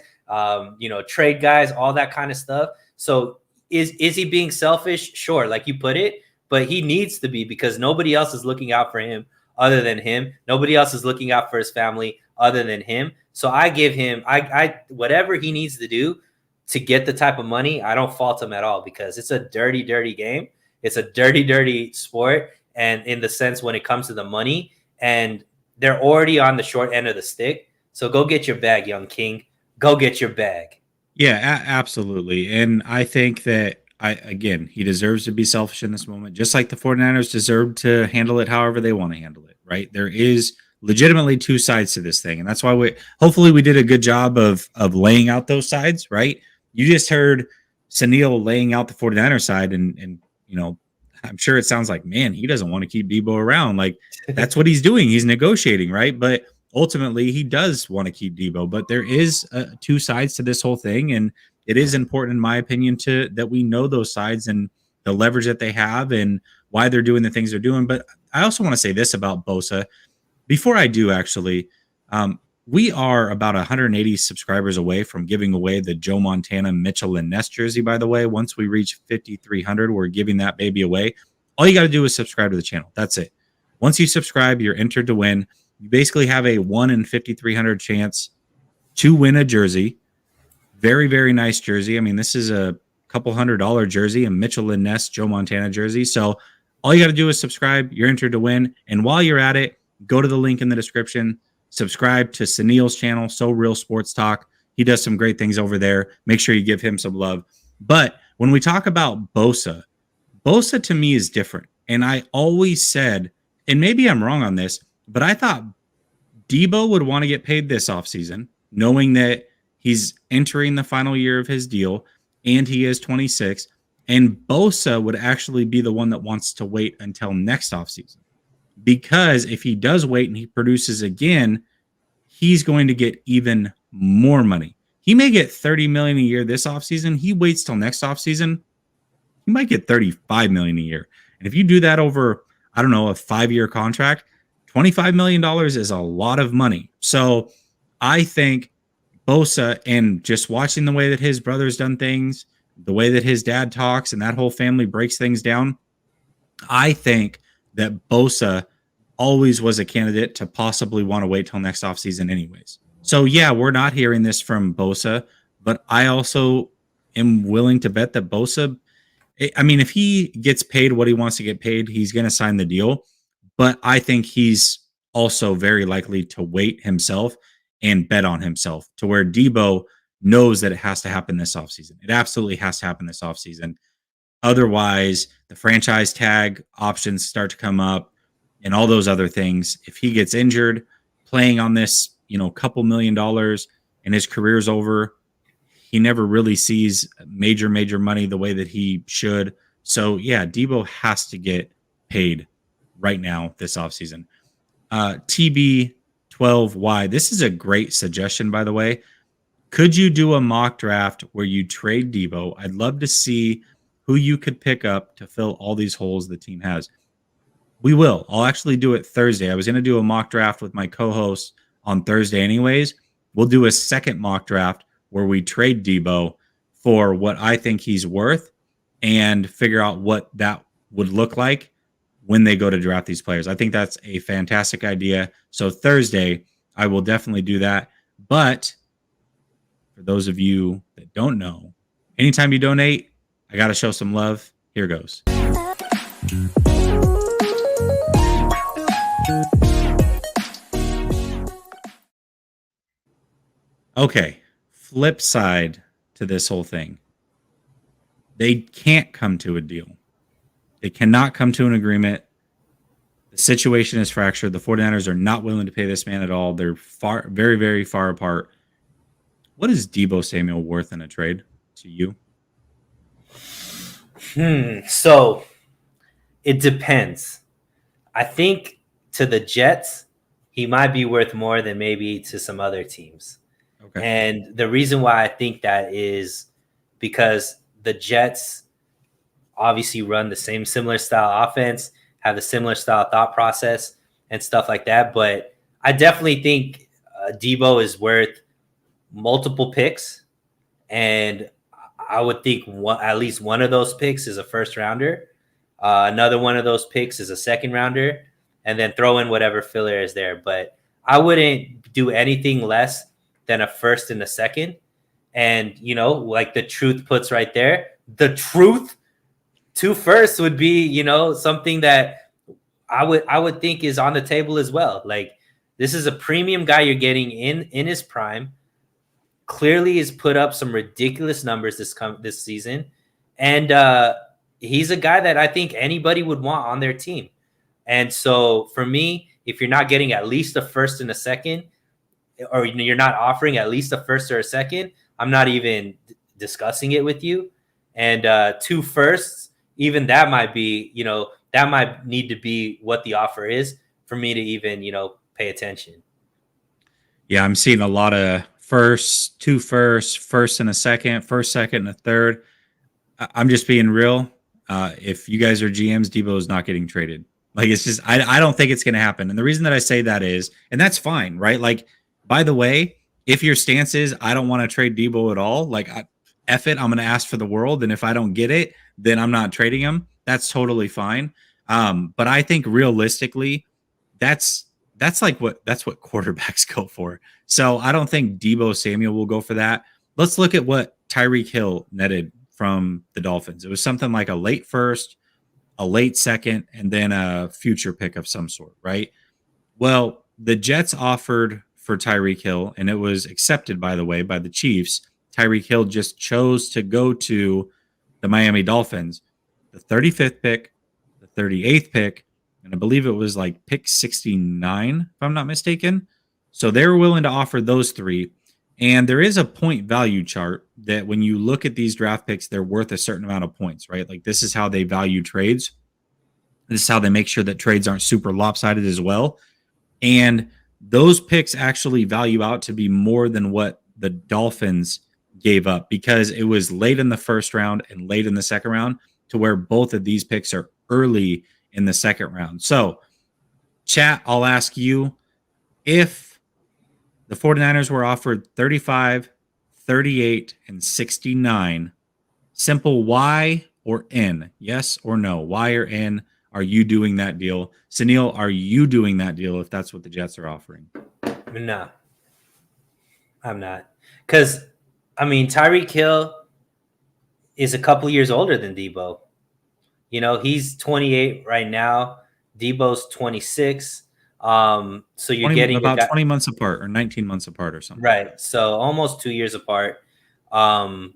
trade guys, all that kind of stuff. So is he being selfish? Sure, like you put it, but he needs to be, because nobody else is looking out for him other than him. Nobody else is looking out for his family other than him. So I give him, I whatever he needs to do to get the type of money, I don't fault him at all, because it's a dirty, dirty game. It's a dirty, dirty sport. And in the sense, when it comes to the money, and they're already on the short end of the stick. So go get your bag, young king. Go get your bag. Yeah, absolutely. And I think that, he deserves to be selfish in this moment, just like the 49ers deserve to handle it however they want to handle it, right? There is legitimately two sides to this thing. And that's why hopefully we did a good job of laying out those sides, right? You just heard Sunil laying out the 49er side, and I'm sure it sounds like, man, he doesn't want to keep Deebo around. Like, that's what he's doing. He's negotiating, right? But ultimately, he does want to keep Deebo. But there is two sides to this whole thing, and it is important, in my opinion, that we know those sides and the leverage that they have and why they're doing the things they're doing. But I also want to say this about Bosa. Before I do, actually, we are about 180 subscribers away from giving away the Joe Montana Mitchell and Ness jersey, by the way. Once we reach 5,300, we're giving that baby away. All you got to do is subscribe to the channel. That's it. Once you subscribe, you're entered to win. You basically have a 1 in 5,300 chance to win a jersey. Very, very nice jersey. I mean, this is a couple $100 jersey, a Mitchell and Ness Joe Montana jersey. So All you got to do is subscribe. You're entered to win. And while you're at it, go to the link in the description. Subscribe to Sunil's channel, So Real Sports Talk. He does some great things over there. Make sure you give him some love. But when we talk about Bosa to me is different. And I always said, and maybe I'm wrong on this, but I thought Deebo would want to get paid this offseason, knowing that he's entering the final year of his deal and he is 26. And Bosa would actually be the one that wants to wait until next offseason. Because if he does wait and he produces again, he's going to get even more money. He may get $30 million a year this offseason. He waits till next offseason, he might get $35 million a year. And if you do that over, I don't know, a 5-year contract, $25 million is a lot of money. So I think Bosa, and just watching the way that his brother's done things, the way that his dad talks and that whole family breaks things down, I think that Bosa always was a candidate to possibly want to wait till next offseason anyways. So yeah, we're not hearing this from Bosa, but I also am willing to bet that Bosa, I mean, if he gets paid what he wants to get paid, he's going to sign the deal. But I think he's also very likely to wait himself and bet on himself, to where Deebo knows that it has to happen this offseason. It absolutely has to happen this offseason. Otherwise, the franchise tag options start to come up and all those other things. If he gets injured playing on this, couple $1 million and his career's over, he never really sees major money the way that he should. So yeah, Deebo has to get paid right now this offseason. TB12Y, this is a great suggestion, by the way. Could you do a mock draft where you trade Deebo? I'd love to see who you could pick up to fill all these holes the team has. We will. I'll actually do it Thursday. I was going to do a mock draft with my co-host on Thursday anyways. We'll do a second mock draft where we trade Deebo for what I think he's worth and figure out what that would look like when they go to draft these players. I think that's a fantastic idea. So Thursday, I will definitely do that. But for those of you that don't know, anytime you donate, I got to show some love. Here goes. Okay, flip side to this whole thing. They can't come to a deal. They cannot come to an agreement. The situation is fractured. The 49ers are not willing to pay this man at all. They're very, very far apart. What is Deebo Samuel worth in a trade to you? So it depends. I think to the Jets, he might be worth more than maybe to some other teams. Okay. And the reason why I think that is because the Jets obviously run the similar style offense, have a similar style thought process and stuff like that. But I definitely think Deebo is worth multiple picks. And I would think at least one of those picks is a first rounder. Another one of those picks is a second rounder, and then throw in whatever filler is there. But I wouldn't do anything less than a first and a second. And, like the truth puts right there, the truth, 2 firsts would be, something that I would think is on the table as well. Like, this is a premium guy you're getting in his prime. Clearly has put up some ridiculous numbers this season. And he's a guy that I think anybody would want on their team. And so for me, if you're not getting at least a first and a second, or you're not offering at least a first or a second, I'm not even discussing it with you. And 2 firsts, even that might be, that might need to be what the offer is for me to even, pay attention. Yeah, I'm seeing a lot of firsts, 2 firsts, first and a second, first, second, and a third. I'm just being real. If you guys are GMs, Deebo is not getting traded. Like, it's just, I don't think it's going to happen. And the reason that I say that is, and that's fine, right? Like, by the way, if your stance is, I don't want to trade Deebo at all, like, F it, I'm going to ask for the world. And if I don't get it, then I'm not trading him. That's totally fine. But I think realistically, that's what quarterbacks go for. So I don't think Deebo Samuel will go for that. Let's look at what Tyreek Hill netted from the Dolphins. It was something like a late first, a late second, and then a future pick of some sort, right? Well, the Jets offered for Tyreek Hill, and it was accepted, by the way, by the Chiefs. Tyreek Hill just chose to go to the Miami Dolphins, the 35th pick, the 38th pick, and I believe it was like pick 69, if I'm not mistaken. So they were willing to offer those three. And there is a point value chart that when you look at these draft picks, they're worth a certain amount of points, right? Like this is how they value trades. This is how they make sure that trades aren't super lopsided as well. And those picks actually value out to be more than what the Dolphins gave up because it was late in the first round and late in the second round to where both of these picks are early in the second round. So, chat, I'll ask you if the 49ers were offered 35, 38, and 69, simple Y or N, yes or no, Y or N, are you doing that deal? Sunil, are you doing that deal if that's what the Jets are offering? No, I'm not. Because, I mean, Tyreek Hill is a couple years older than Deebo. You know, he's 28 right now. Deebo's 26. So you're getting about 20 months apart or 19 months apart or something. Right. So almost 2 years apart. And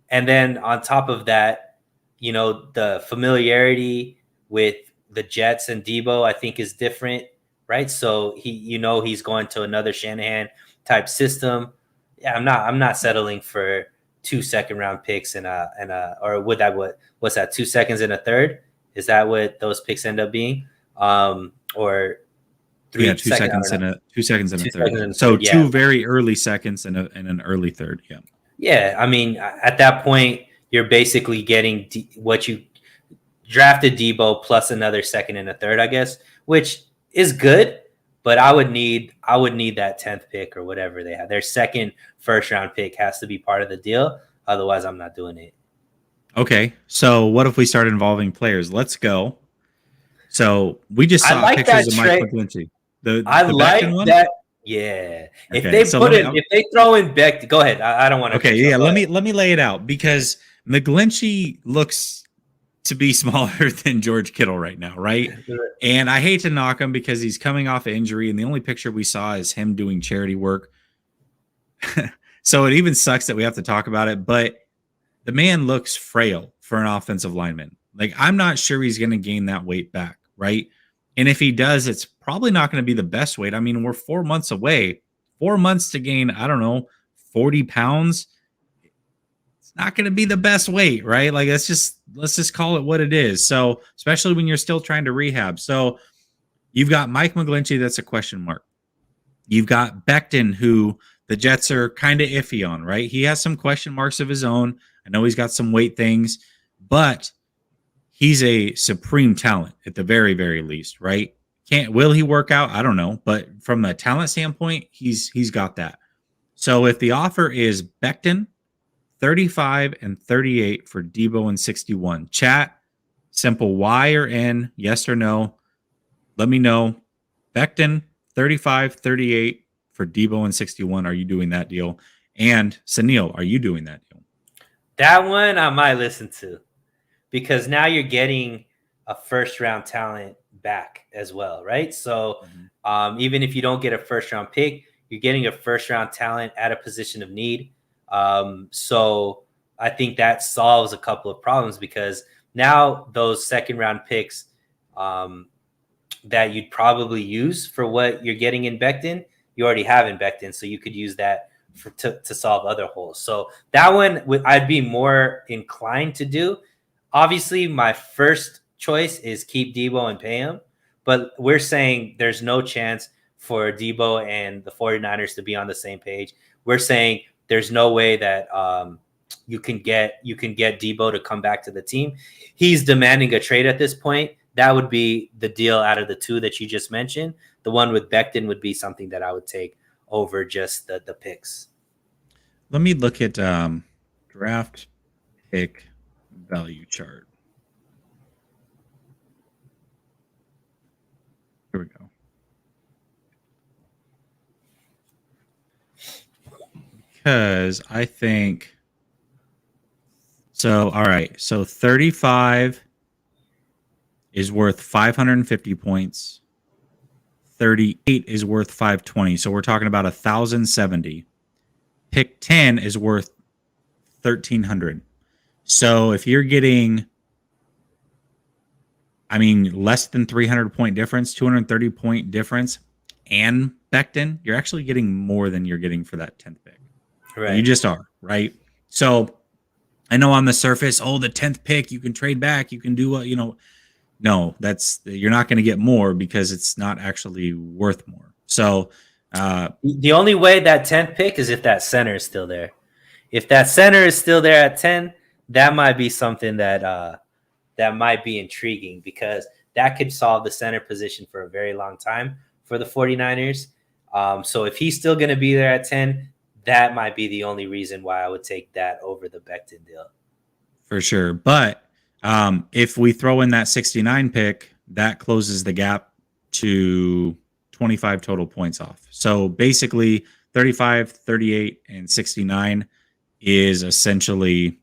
then on top of that, you know, the familiarity with the Jets and Deebo, I think is different, right? So he's going to another Shanahan type system. Yeah, I'm not settling for 2 second-round picks or what's that, 2 seconds and a third? Is that what those picks end up being? Or 2 seconds and a 2 seconds and a third. So yeah. 2 very early seconds and an early third. Yeah. Yeah, I mean, at that point, you're basically getting what you drafted Deebo plus another second and a third, I guess, which is good. But I would need that 10th pick or whatever they have. Their second first round pick has to be part of the deal. Otherwise, I'm not doing it. Okay, so what if we start involving players? Let's go. So we just saw pictures of Mike McGlinchey. I like that. Yeah. If they throw in Beck, go ahead. I don't want to. Okay, yeah. Let me lay it out because McGlinchey looks to be smaller than George Kittle right now, right? And I hate to knock him because he's coming off an injury, and the only picture we saw is him doing charity work. So it even sucks that we have to talk about it, but the man looks frail for an offensive lineman. Like, I'm not sure he's going to gain that weight back, right? And if he does, it's probably not going to be the best weight. I mean, we're 4 months away. 4 months to gain, I don't know, 40 pounds. It's not going to be the best weight, right? Like, let's just call it what it is. So, especially when you're still trying to rehab. So, you've got Mike McGlinchey, that's a question mark. You've got Becton, who the Jets are kind of iffy on, right? He has some question marks of his own. I know he's got some weight things, but he's a supreme talent at the very, very least, right? Will he work out? I don't know. But from a talent standpoint, he's got that. So if the offer is Becton, 35 and 38 for Deebo and 61, chat, simple Y or N, yes or no. Let me know. Becton, 35, 38 for Deebo and 61. Are you doing that deal? And Sunil, are you doing that deal? That one I might listen to because now you're getting a first round talent back as well, right? So even if you don't get a first round pick, you're getting a first round talent at a position of need. So I think that solves a couple of problems because now those second round picks that you'd probably use for what you're getting in Becton, you already have in Becton. So you could use that to solve other holes. So that one I'd be more inclined to do. Obviously, my first choice is keep Deebo and pay him. But we're saying there's no chance for Deebo and the 49ers to be on the same page. We're saying there's no way that you can get Deebo to come back to the team. He's demanding a trade at this point. That would be the deal out of the two that you just mentioned. The one with Becton would be something that I would take over just the picks. Let me look at draft pick value chart. Here we go. Because I think so. All right. So 35 is worth 550 points. 38 is worth 520. So we're talking about 1,070. Pick 10 is worth 1,300. So if you're getting, less than 300 point difference, 230 point difference, and Becton, you're actually getting more than you're getting for that 10th pick. Right. You just are, right? So I know on the surface, the 10th pick, you can trade back, you can do what, no, you're not going to get more because it's not actually worth more. So the only way that 10th pick is if that center is still there. If that center is still there at 10, that might be something that might be intriguing, because that could solve the center position for a very long time for the 49ers. So if he's still going to be there at 10, that might be the only reason why I would take that over the Becton deal. For sure. But if we throw in that 69 pick, that closes the gap to 25 total points off. So basically 35, 38, and 69 is essentially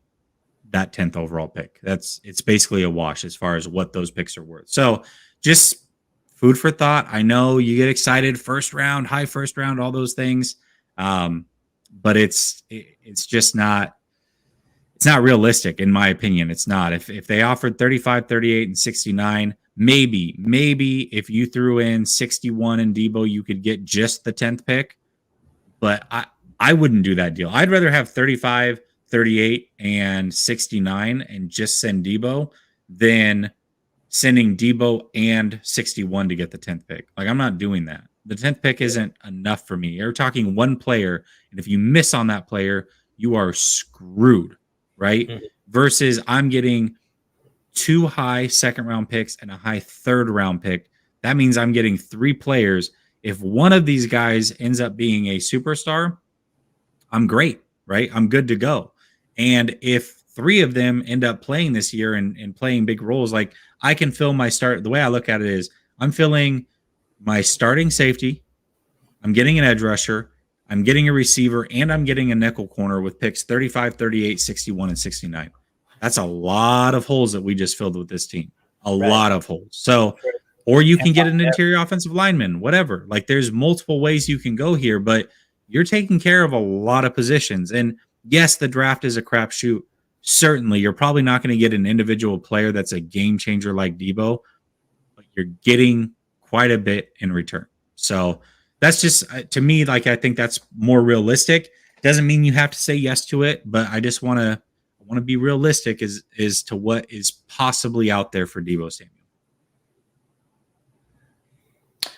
that 10th overall pick. It's basically a wash as far as what those picks are worth. So just food for thought. I know you get excited, first round, high first round, all those things. But it's just not, it's not realistic in my opinion. It's not. If they offered 35, 38, and 69, maybe if you threw in 61 and Deebo, you could get just the 10th pick. But I wouldn't do that deal. I'd rather have 35, 38, and 69 and just send Deebo than sending Deebo and 61 to get the 10th pick. Like, I'm not doing that. The 10th pick isn't enough for me. You're talking one player, and if you miss on that player, you are screwed, right? Mm-hmm. Versus I'm getting 2 high second-round picks and a high third-round pick. That means I'm getting 3 players. If one of these guys ends up being a superstar, I'm great, right? I'm good to go. And if 3 of them end up playing this year and playing big roles, like, I can fill my start. The way I look at it is I'm filling my starting safety, I'm getting an edge rusher, I'm getting a receiver, and I'm getting a nickel corner with picks 35, 38, 61, and 69. That's a lot of holes that we just filled with this team. A lot of holes. So, or you can get an interior offensive lineman, whatever. Like, there's multiple ways you can go here, but you're taking care of a lot of positions. And yes, the draft is a crapshoot. Certainly, you're probably not going to get an individual player that's a game changer like Deebo, but you're getting quite a bit in return. So that's just, to me, like, I think that's more realistic. Doesn't mean you have to say yes to it, but I just want to be realistic as to what is possibly out there for Deebo Samuel.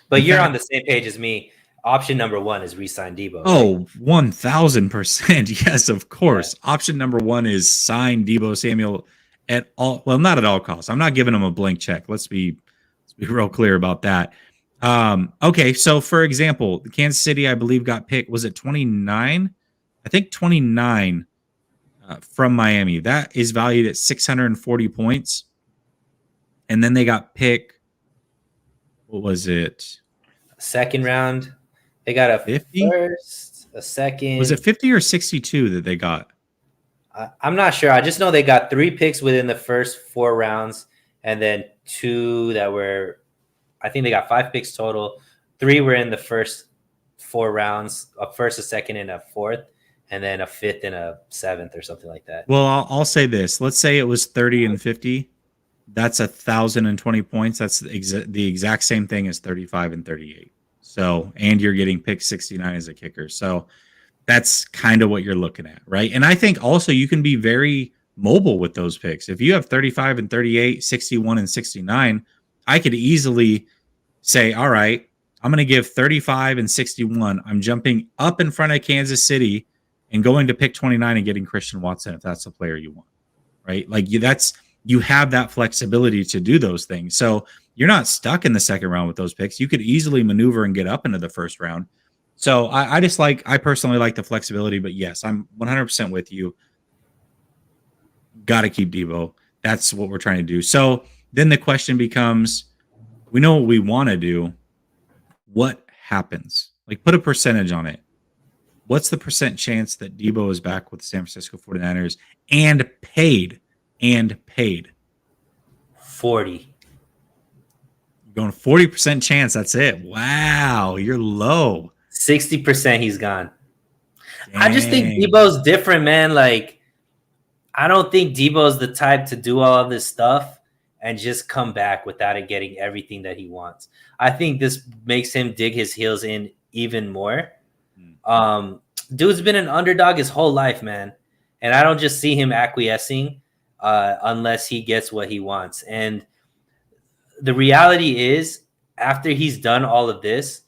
But you're on the same page as me. Option number 1 is re-sign Deebo. Oh, 1,000%. Yes, of course. Yeah. Option number 1 is sign Deebo Samuel at all. Well, not at all costs. I'm not giving him a blank check. Let's be real clear about that. Okay, so for example, the Kansas City, I believe, got picked. Was it 29? I think 29 from Miami. That is valued at 640 points. And then they got picked. What was it? Second round. They got a 50? First, a second. Was it 50 or 62 that they got? I'm not sure. I just know they got 3 picks within the first 4 rounds, and then 2 that were, I think they got 5 picks total. 3 were in the first 4 rounds, a first, a second, and a fourth, and then a 5th and a 7th or something like that. Well, I'll say this. Let's say it was 30 and 50. That's 1,020 points. That's the exact same thing as 35 and 38. So, and you're getting pick 69 as a kicker. So that's kind of what you're looking at, right? And I think also you can be very mobile with those picks. If you have 35 and 38, 61 and 69, I could easily say, all right, I'm going to give 35 and 61. I'm jumping up in front of Kansas City and going to pick 29 and getting Christian Watson if that's the player you want, right? Like, you have that flexibility to do those things. So you're not stuck in the second round with those picks. You could easily maneuver and get up into the first round. So I personally like the flexibility, but yes, I'm 100% with you. Got to keep Deebo. That's what we're trying to do. So then the question becomes, we know what we want to do. What happens? Like, put a percentage on it. What's the percent chance that Deebo is back with the San Francisco 49ers and paid? 40. Going 40% chance. That's it. Wow, you're low. 60% he's gone. Dang. I just think Deebo's different, man. Like, I don't think Deebo's the type to do all of this stuff and just come back without it getting everything that he wants. I think this makes him dig his heels in even more. Dude's been an underdog his whole life, man. And I don't just see him acquiescing unless he gets what he wants. And the reality is, after he's done all of this,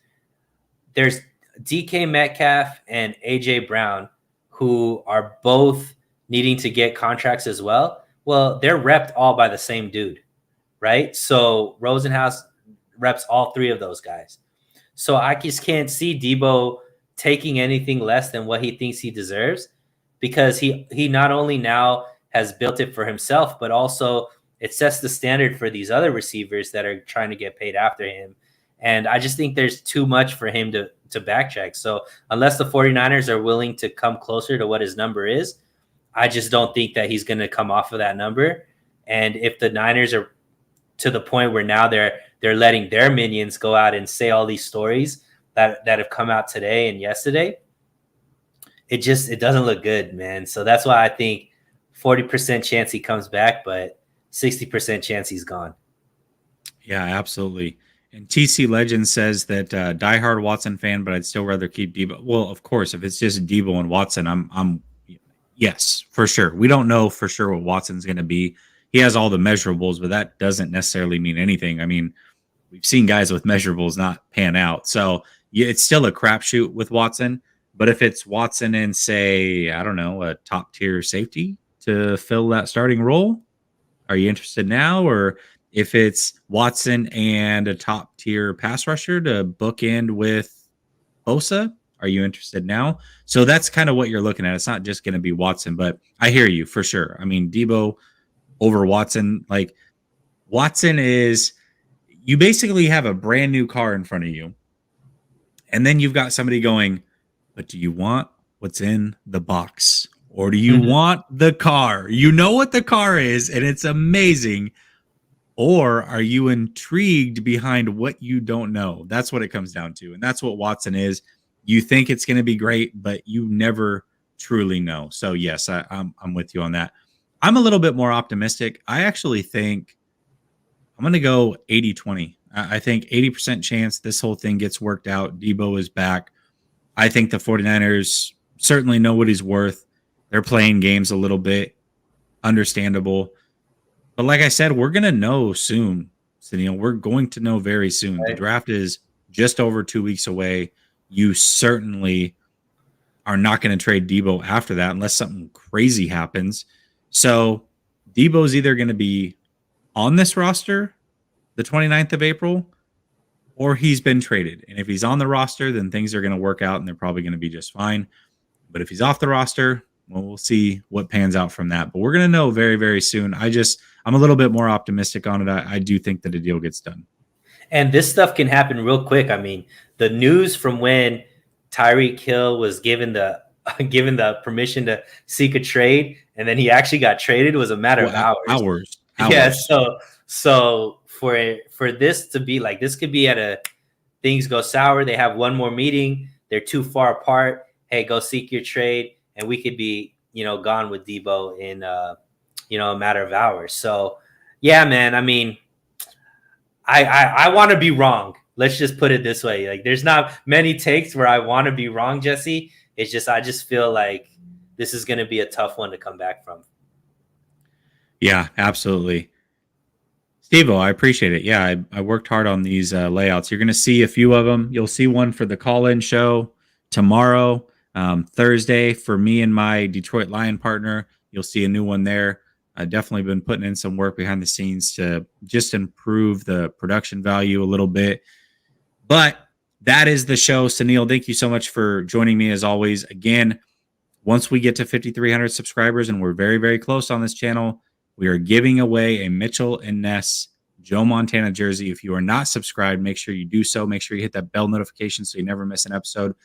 there's DK Metcalf and AJ Brown, who are both needing to get contracts as well. Well, they're repped all by the same dude, right? So Rosenhaus reps all three of those guys. So I just can't see Deebo taking anything less than what he thinks he deserves, because he not only now has built it for himself, but also it sets the standard for these other receivers that are trying to get paid after him. And I just think there's too much for him to backcheck. So unless the 49ers are willing to come closer to what his number is, I just don't think that he's going to come off of that number. And if the Niners are to the point where now they're letting their minions go out and say all these stories that have come out today and yesterday, it doesn't look good, man. So that's why I think 40% chance he comes back, but 60% chance he's gone. Yeah, absolutely. And TC Legend says that diehard Watson fan, but I'd still rather keep Deebo. Well, of course, if it's just Deebo and Watson, I'm yes, for sure. We don't know for sure what Watson's going to be. He has all the measurables, but that doesn't necessarily mean anything. I mean, we've seen guys with measurables not pan out. So yeah, it's still a crapshoot with Watson. But if it's Watson and, say, I don't know, a top tier safety to fill that starting role, are you interested now? Or if it's Watson and a top tier pass rusher to bookend with Bosa, are you interested now? So that's kind of what you're looking at. It's not just going to be Watson, but I hear you for sure. I mean, Deebo over Watson, like Watson is, you basically have a brand new car in front of you. And then you've got somebody going, but do you want what's in the box? Or do you want the car? You know what the car is, and it's amazing. Or are you intrigued behind what you don't know? That's what it comes down to. And that's what Watson is. You think it's going to be great, but you never truly know. So, yes, I'm with you on that. I'm a little bit more optimistic. I actually think I'm going to go 80-20. I think 80% chance this whole thing gets worked out. Deebo is back. I think the 49ers certainly know what he's worth. They're playing games a little bit. Understandable. But like I said, we're going to know soon, Sunil. We're going to know very soon. Right. The draft is just over 2 weeks away. You certainly are not going to trade Deebo after that unless something crazy happens. So Deebo's either going to be on this roster the 29th of April, or he's been traded. And if he's on the roster, then things are going to work out and they're probably going to be just fine. But if he's off the roster, well, we'll see what pans out from that. But we're going to know very, very soon. I'm a little bit more optimistic on it. I do think that a deal gets done. And this stuff can happen real quick. I mean, the news from when Tyreek Hill was given the permission to seek a trade, and then he actually got traded, was a matter of hours. Yeah. So for this to be like, this could be things go sour. They have one more meeting. They're too far apart. Hey, go seek your trade. And we could be, gone with Deebo in, a matter of hours. So yeah, man, I mean, I want to be wrong. Let's just put it this way. Like, there's not many takes where I want to be wrong, Jesse. It's just, I just feel like this is going to be a tough one to come back from. Yeah, absolutely. Steve-O, I appreciate it. Yeah, I worked hard on these layouts. You're going to see a few of them. You'll see one for the call-in show tomorrow, Thursday for me and my Detroit Lion partner. You'll see a new one there. I've definitely been putting in some work behind the scenes to just improve the production value a little bit. But that is the show. Sunil, thank you so much for joining me as always. Again, once we get to 5,300 subscribers, and we're very, very close on this channel, we are giving away a Mitchell and Ness Joe Montana jersey. If you are not subscribed, make sure you do so. Make sure you hit that bell notification so you never miss an episode.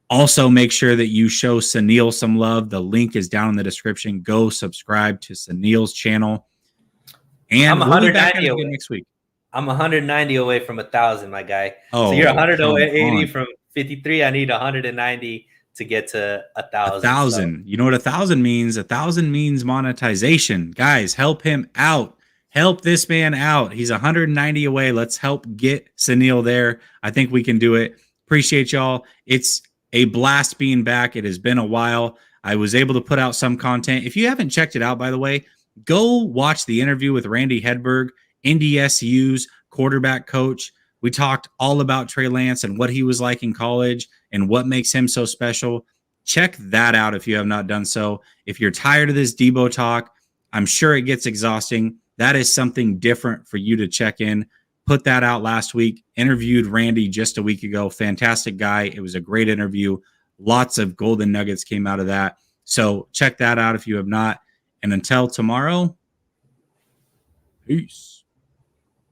Also, make sure that you show Sunil some love. The link is down in the description. Go subscribe to Sunil's channel. And I'm we'll be back again next week. I'm 190 away from 1,000, my guy. Oh, so you're 180 on. from 53. I need 190 to get to 1,000. 1,000. You know what 1,000 means? 1,000 means monetization. Guys, help him out. Help this man out. He's 190 away. Let's help get Sunil there. I think we can do it. Appreciate y'all. It's a blast being back. It has been a while. I was able to put out some content. If you haven't checked it out, by the way, go watch the interview with Randy Hedberg, NDSU's quarterback coach. We talked all about Trey Lance and what he was like in college and what makes him so special. Check that out if you have not done so. If you're tired of this Deebo talk, I'm sure it gets exhausting. That is something different for you to check in. Put that out last week. Interviewed Randy just a week ago. Fantastic guy. It was a great interview. Lots of golden nuggets came out of that. So check that out if you have not. And until tomorrow, peace.